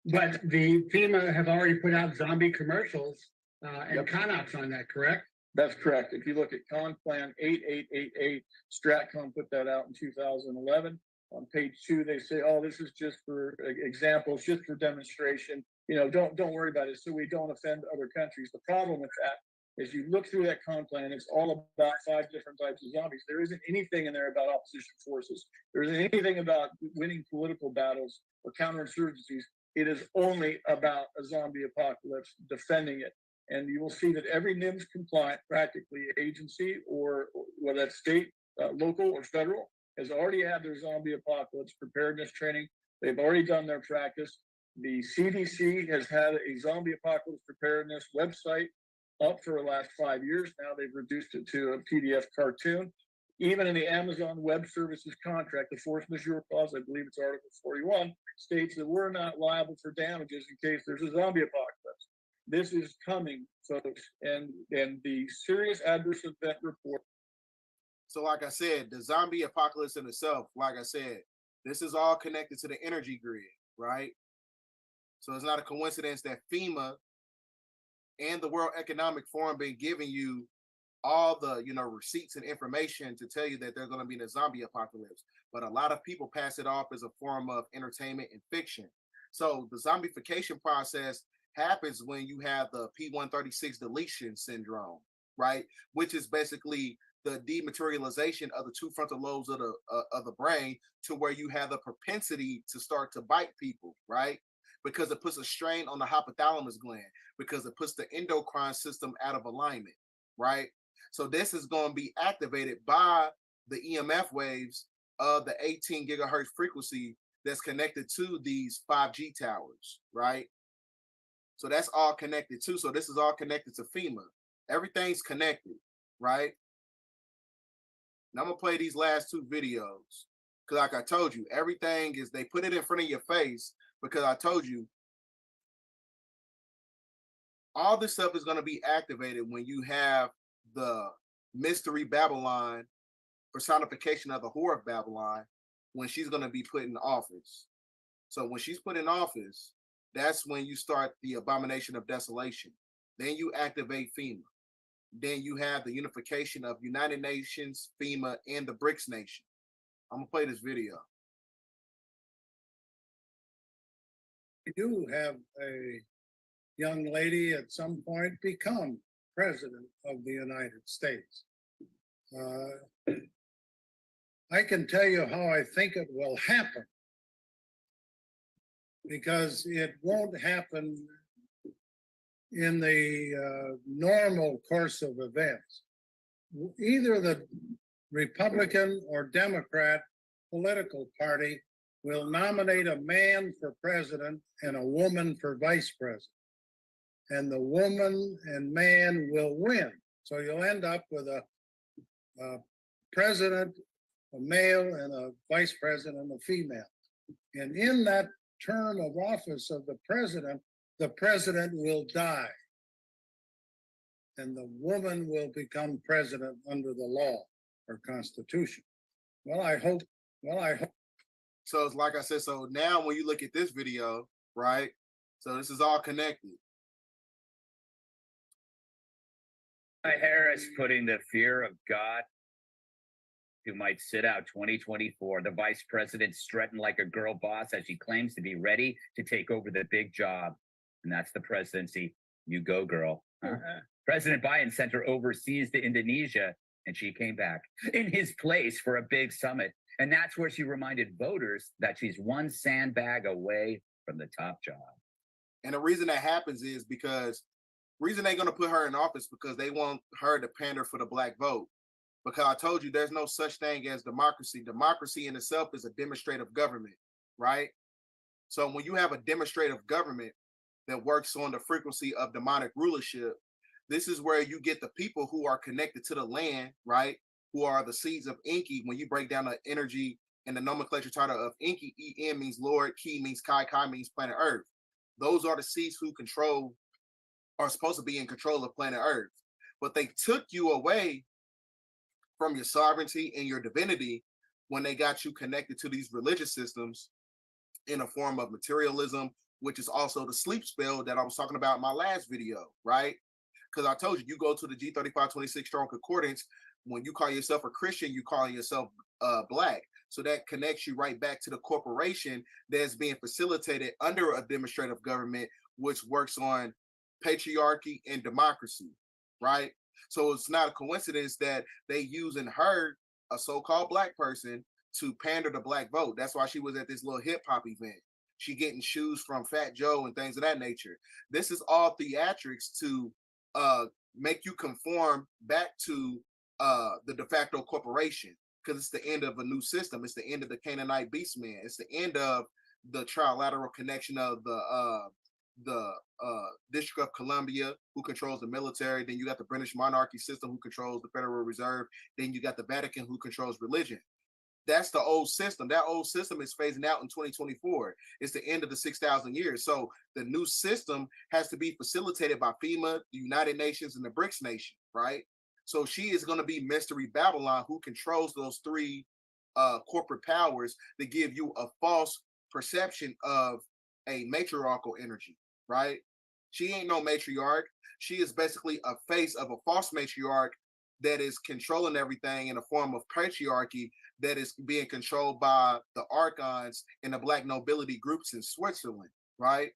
But the FEMA have already put out zombie commercials and con-ops on that, correct? That's correct. If you look at Con Plan 8888, Stratcom put that out in 2011. On page 2, they say, "Oh, this is just for examples, just for demonstration. You know, don't worry about it, so we don't offend other countries." The problem with that is, you look through that Con Plan, it's all about 5 different types of zombies. There isn't anything in there about opposition forces. There isn't anything about winning political battles or counterinsurgencies. It is only about a zombie apocalypse, defending it. And you will see that every NIMS compliant, practically, agency, or whether that's state, local, or federal, has already had their zombie apocalypse preparedness training. They've already done their practice. The CDC has had a zombie apocalypse preparedness website up for the last 5 years. Now they've reduced it to a PDF cartoon. Even in the Amazon Web Services contract, the force majeure clause, I believe it's Article 41, states that we're not liable for damages in case there's a zombie apocalypse. This is coming, folks, and the serious adverse event report. So like I said, the zombie apocalypse in itself, like I said, this is all connected to the energy grid, right? So it's not a coincidence that FEMA and the World Economic Forum been giving you all the receipts and information to tell you that there's going to be a zombie apocalypse. But a lot of people pass it off as a form of entertainment and fiction. So the zombification process happens when you have the P136 deletion syndrome, right? Which is basically the dematerialization of the two frontal lobes of the brain, to where you have the propensity to start to bite people, right? Because it puts a strain on the hypothalamus gland, because it puts the endocrine system out of alignment, right? So this is going to be activated by the EMF waves of the 18 gigahertz frequency that's connected to these 5G towers, right? So that's all connected too. So this is all connected to FEMA. Everything's connected, right? Now I'm gonna play these last two videos because, like I told you, everything is, they put it in front of your face, because I told you all this stuff is going to be activated when you have the mystery Babylon personification of the whore of Babylon, when she's going to be put in office. So when she's put in office, that's when you start the abomination of desolation. Then you activate FEMA. Then you have the unification of United Nations, FEMA, and the BRICS nation. I'm gonna play this video. We do have a young lady at some point become president of the United States. I can tell you how I think it will happen, because it won't happen in the normal course of events. Either the Republican or Democrat political party will nominate a man for president and a woman for vice president. And the woman and man will win. So you'll end up with a president, a male, and a vice president, a female. And in that term of office of the president will die. And the woman will become president under the law or constitution. Well, I hope. So it's like I said, so now when you look at this video, right? So this is all connected. Harris putting the fear of God, who might sit out 2024. The vice president strutting like a girl boss as she claims to be ready to take over the big job. And that's the presidency. You go, girl. President Biden sent her overseas to Indonesia, and she came back in his place for a big summit. And that's where she reminded voters that she's one sandbag away from the top job. And the reason that happens is because reason they're going to put her in office, because they want her to pander for the black vote. Because I told you there's no such thing as democracy. Democracy in itself is a demonstrative government, right? So when you have a demonstrative government that works on the frequency of demonic rulership, this is where you get the people who are connected to the land, right? Who are the seeds of Inky. When you break down the energy and the nomenclature title of Inky, En means Lord, Ki means Kai, Kai means planet Earth. Those are the seeds who are supposed to be in control of planet Earth. But they took you away from your sovereignty and your divinity when they got you connected to these religious systems in a form of materialism, which is also the sleep spell that I was talking about in my last video, right? Because I told you, you go to the G3526 Strong Concordance, when you call yourself a Christian, you call yourself black. So that connects you right back to the corporation that's being facilitated under a demonstrative government, which works on patriarchy and democracy, right? So it's not a coincidence that they using her, a so-called black person, to pander the black vote. That's why she was at this little hip hop event. She getting shoes from Fat Joe and things of that nature. This is all theatrics to make you conform back to the de facto corporation, because it's the end of a new system. It's the end of the Canaanite beastman. It's the end of the trilateral connection of the District of Columbia, who controls the military. Then you got the British monarchy system, who controls the Federal Reserve. Then you got the Vatican, who controls religion. That's the old system. That old system is phasing out in 2024. It's the end of the 6,000 years. So the new system has to be facilitated by FEMA, the United Nations, and the BRICS nation, right? So she is going to be Mystery Babylon, who controls those three corporate powers that give you a false perception of a matriarchal energy, right? She ain't no matriarch. She is basically a face of a false matriarch that is controlling everything in a form of patriarchy that is being controlled by the archons and the black nobility groups in Switzerland, right?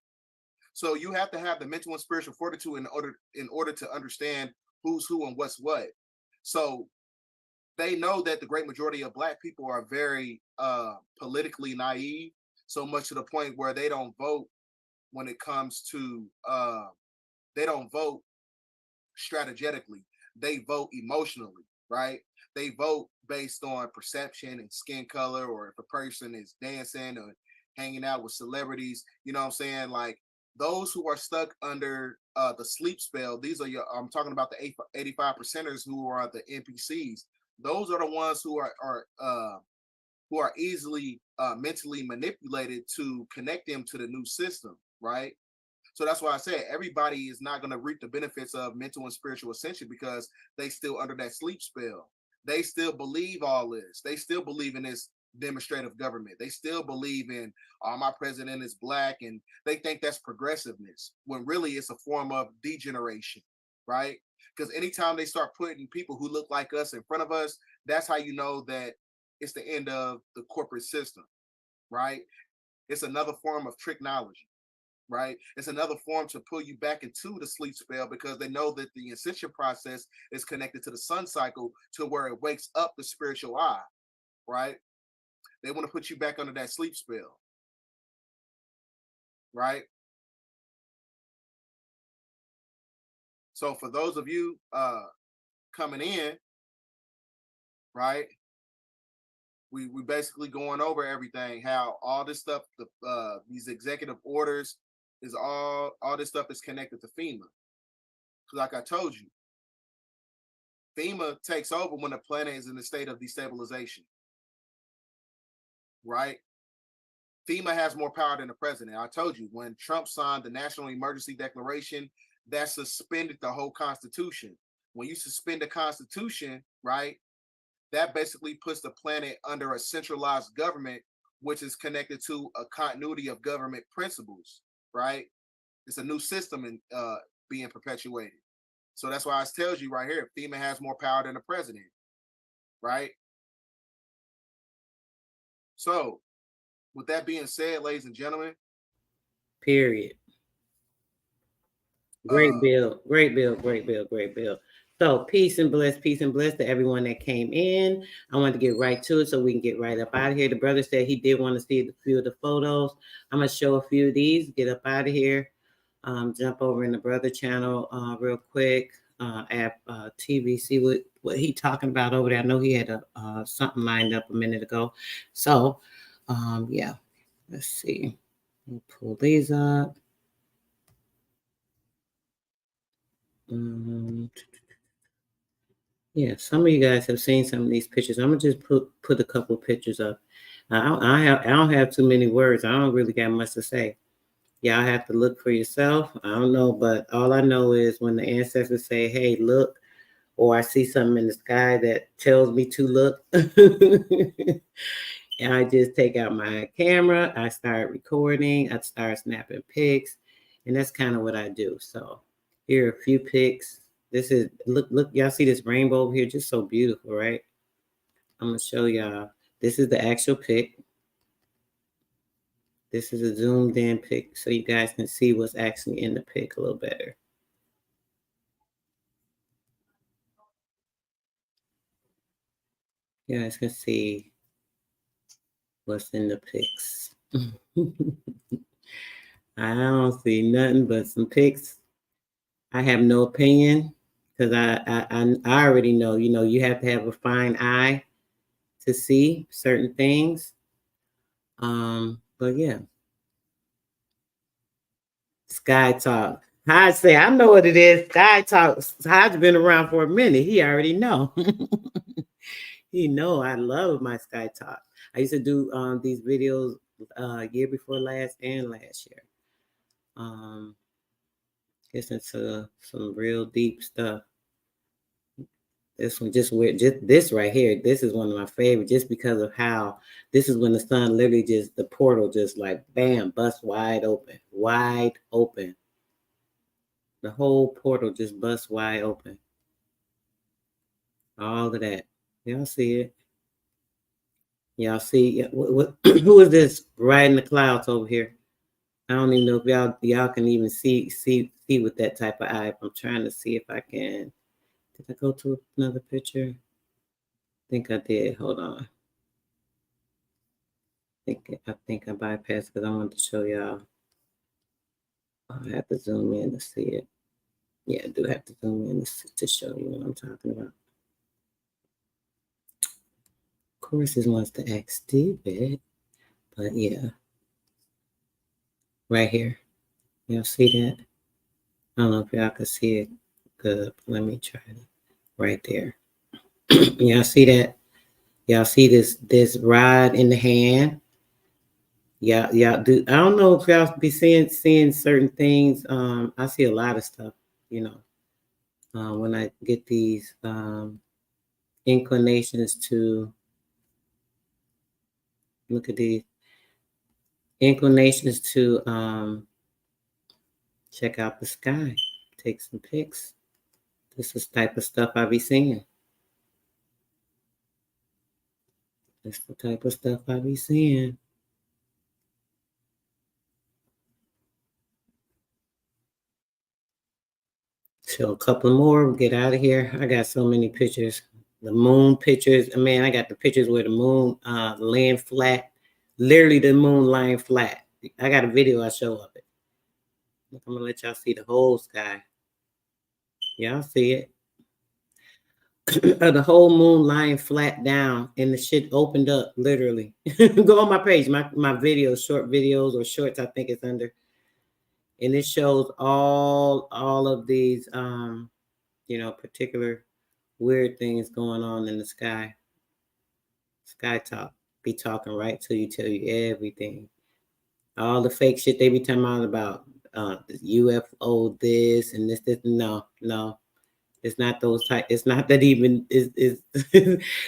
So you have to have the mental and spiritual fortitude in order to understand who's who and what's what. So they know that the great majority of black people are very politically naive, so much to the point where they don't vote when it comes to they don't vote strategically. They vote emotionally, right? They vote based on perception and skin color, or if a person is dancing or hanging out with celebrities, you know what I'm saying? Like those who are stuck under the sleep spell, these are I'm talking about the 85%ers who are the NPCs. Those are the ones who are easily mentally manipulated to connect them to the new system, right? So that's why I said everybody is not going to reap the benefits of mental and spiritual ascension because they still under that sleep spell. They still believe all this. They still believe in this demonstrative government. They still believe in, my president is black, and they think that's progressiveness, when really it's a form of degeneration, right? Because anytime they start putting people who look like us in front of us, that's how you know that it's the end of the corporate system, right? It's another form of tricknology, right? It's another form to pull you back into the sleep spell because they know that the ascension process is connected to the sun cycle to where it wakes up the spiritual eye, right? They want to put you back under that sleep spell, right? So for those of you coming in, right, we basically going over everything, how all this stuff, these executive orders is all this stuff is connected to FEMA. Because like I told you, FEMA takes over when the planet is in a state of destabilization, right? FEMA has more power than the president. I told you, when Trump signed the National Emergency Declaration, that suspended the whole Constitution. When you suspend the Constitution, right, that basically puts the planet under a centralized government, which is connected to a continuity of government principles, right? It's a new system being perpetuated. So that's why it tells you right here, FEMA has more power than the president, right? So with that being said, ladies and gentlemen. Period. Great bill, great bill, great bill, great bill. So peace and bless to everyone that came in. I want to get right to it so we can get right up out of here. The brother said he did want to see a few of the photos. I'm going to show a few of these, get up out of here. Jump over in the brother channel real quick. At TV, see what he talking about over there. I know he had something lined up a minute ago. So, yeah, let's see. We'll pull these up. Yeah, some of you guys have seen some of these pictures. I'm gonna just put a couple of pictures up. I don't have too many words. I don't really got much to say. Y'all have to look for yourself. I don't know, but all I know is when the ancestors say, "Hey, look," or I see something in the sky that tells me to look, and I just take out my camera. I start recording. I start snapping pics, and that's kind of what I do. So here are a few pics. This is, look, y'all see this rainbow over here? Just so beautiful, right? I'm gonna show y'all. This is the actual pic. This is a zoomed in pic so you guys can see what's actually in the pic a little better. You guys can see what's in the pics. I don't see nothing but some pics. I have no opinion because I already know, you have to have a fine eye to see certain things. But yeah. Sky Talk. I say, I know what it is. Sky Talk. Sky's been around for a minute. He already know. He know I love my Sky Talk. I used to do these videos year before last and last year. Listen to some real deep stuff. This one just weird. Just this right here. This is one of my favorites, just because of how this is when the sun literally just the portal just like bam, bust wide open, wide open. The whole portal just bust wide open. All of that. Y'all see it? Y'all see what who is this riding the clouds over here? I don't even know if y'all can even see with that type of eye. I'm trying to see if I can. Did I go to another picture? I think I did. Hold on. I think I bypassed because I wanted to show y'all. I have to zoom in to see it. Yeah, I do have to zoom in to show you what I'm talking about. Of course, it wants to act stupid, but yeah. Right here. Y'all see that? I don't know if y'all can see it good. Let me try it. Right there. Y'all see that? Y'all see this rod in the hand? Y'all do. I don't know if y'all be seeing certain things. I see a lot of stuff, you know, when I get these inclinations to look at these inclinations to check out the sky, take some pics. This is the type of stuff I be seeing. That's the type of stuff I be seeing. So a couple more, we'll get out of here. I got so many pictures. The moon pictures. Man, I got the pictures where the moon laying flat. Literally the moon lying flat. I got a video I show of it. I'm gonna let y'all see the whole sky. Y'all see it. The whole moon lying flat down and the shit opened up literally. Go on my page, my videos, short videos or shorts, I think it's under. And it shows all of these you know, particular weird things going on in the sky. Sky talk be talking right to you, tell you everything. All the fake shit they be talking about UFO this and this. No. It's not those type. It's not that even is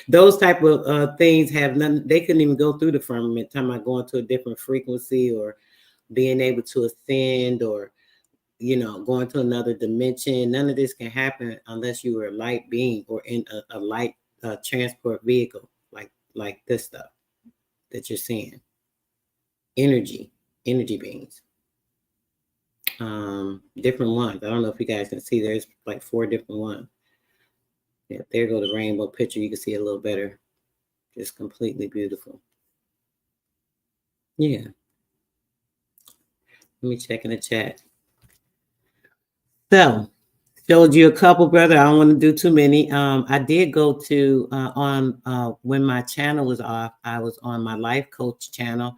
those type of things have nothing. They couldn't even go through the firmament. Talking about going to a different frequency or being able to ascend or, you know, going to another dimension. None of this can happen unless you are a light being or in a light transport vehicle like this stuff that you're seeing. Energy beings. Different ones. I don't know if you guys can see. There's like 4 different ones. Yeah, there go the rainbow picture. You can see a little better. Just completely beautiful. Yeah. Let me check in the chat. So, showed you a couple, brother. I don't want to do too many. I did go to on when my channel was off. I was on my life coach channel.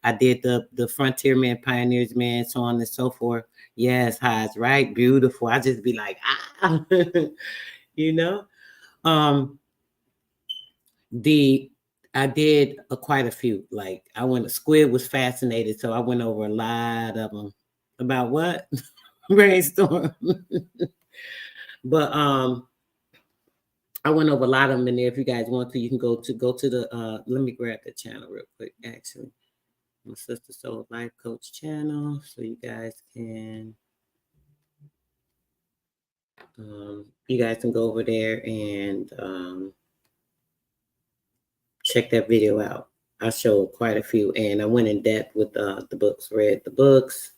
I did the frontier man, pioneers man, so on and so forth. Yes, highs, right? Beautiful. I just be like, you know. I did quite a few. Like Squid was fascinated, so I went over a lot of them. About what? Brainstorm. But I went over a lot of them in there. If you guys want to, you can go to the let me grab the channel real quick, actually. My Sister Soul Life Coach channel. So you guys can go over there and check that video out. I showed quite a few, and I went in depth with the books, read the books.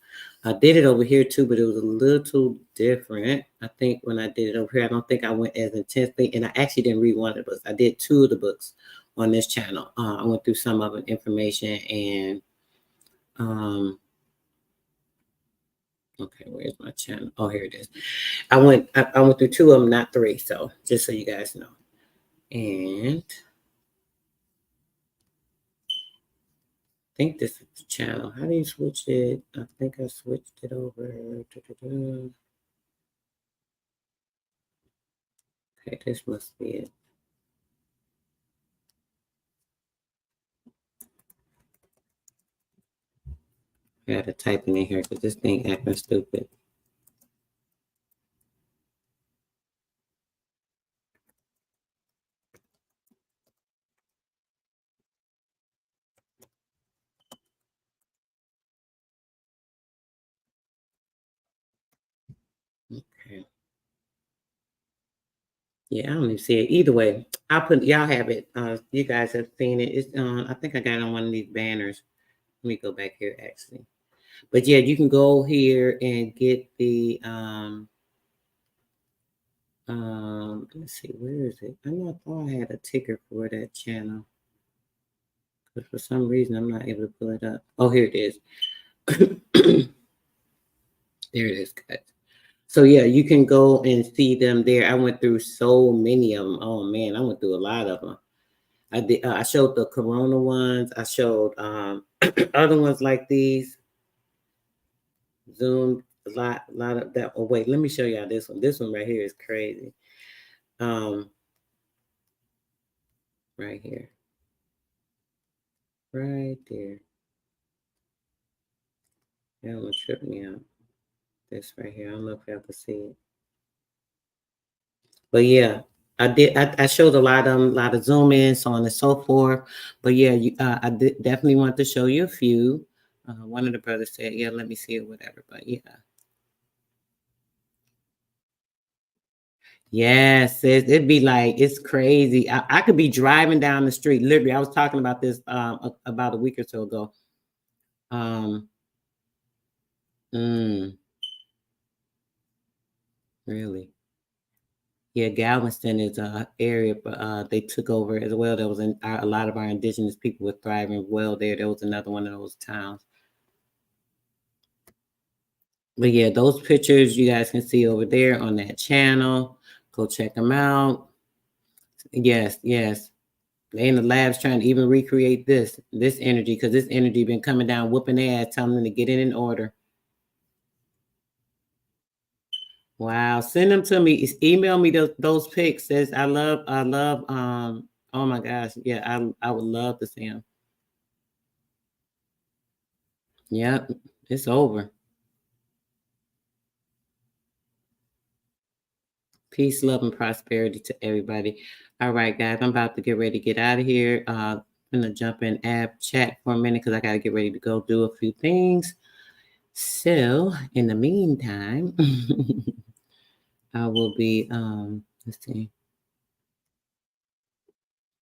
I did it over here too, but it was a little different. I think when I did it over here, I don't think I went as intensely, and I actually didn't read one of the books. I did 2 of the books on this channel. I went through some of the information and okay, where's my channel? Oh, here it is. I went through 2 of them, not 3. So just so you guys know. And I think this is the channel. How do you switch it? I think I switched it over. Okay, this must be it. I had to type it in here because this thing acting stupid. Yeah, I don't even see it. Either way, I'll put, y'all have it. You guys have seen it. It's I think I got it on one of these banners. Let me go back here actually. But yeah, you can go here and get the let's see, where is it? I know I thought I had a ticker for that channel. But for some reason I'm not able to pull it up. Oh, here it is. There it is, guys. So yeah, you can go and see them there. I went through so many of them. Oh man, I went through a lot of them. I did. I showed the Corona ones. I showed other ones like these. Zoom a lot of that. Oh wait, let me show y'all this one. This one right here is crazy. Right here, right there. That one tripped me out. This right here. I don't know if y'all can see it. But yeah, I did. I showed a lot of them, a lot of zoom in, so on and so forth. But yeah, I did definitely want to show you a few. One of the brothers said, "Yeah, let me see it, whatever." But yeah, yes, it'd be like it's crazy. I could be driving down the street. Literally, I was talking about this about a week or so ago. Really. Yeah, Galveston is a area, but they took over as well. There was a lot of our indigenous people were thriving well there. There was another one of those towns. But yeah, those pictures you guys can see over there on that channel. Go check them out. Yes, yes. They in the labs trying to even recreate this energy, because this energy been coming down, whooping their ass, telling them to get it in order. Wow, send them to me. Email me those pics. Says I love. Oh my gosh, yeah, I would love to see them. Yep, it's over. Peace, love, and prosperity to everybody. All right, guys, I'm about to get ready to get out of here. I'm gonna jump in app chat for a minute because I gotta get ready to go do a few things. So in the meantime, I will be let's see.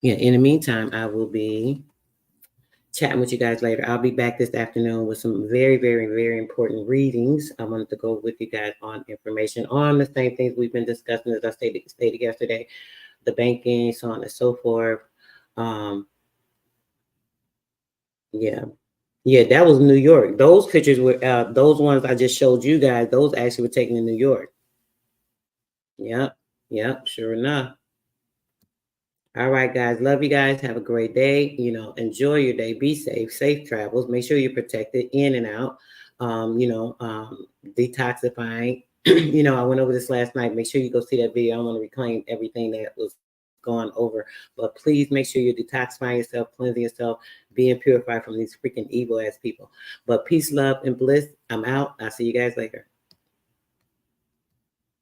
Yeah, in the meantime, I will be chatting with you guys later. I'll be back this afternoon with some very, very, very important readings. I wanted to go with you guys on information on the same things we've been discussing, as I stated yesterday, the banking, so on and so forth. Yeah, that was New York. Those pictures were those ones I just showed you guys. Those actually were taken in New York. Yep, sure enough. All right, guys. Love you guys. Have a great day. Enjoy your day. Be safe. Safe travels. Make sure you're protected in and out. Detoxifying. I went over this last night. Make sure you go see that video. I want to reclaim everything that was gone over. But please make sure you're detoxifying yourself, cleansing yourself, being purified from these freaking evil ass people. But peace, love, and bliss. I'm out. I'll see you guys later.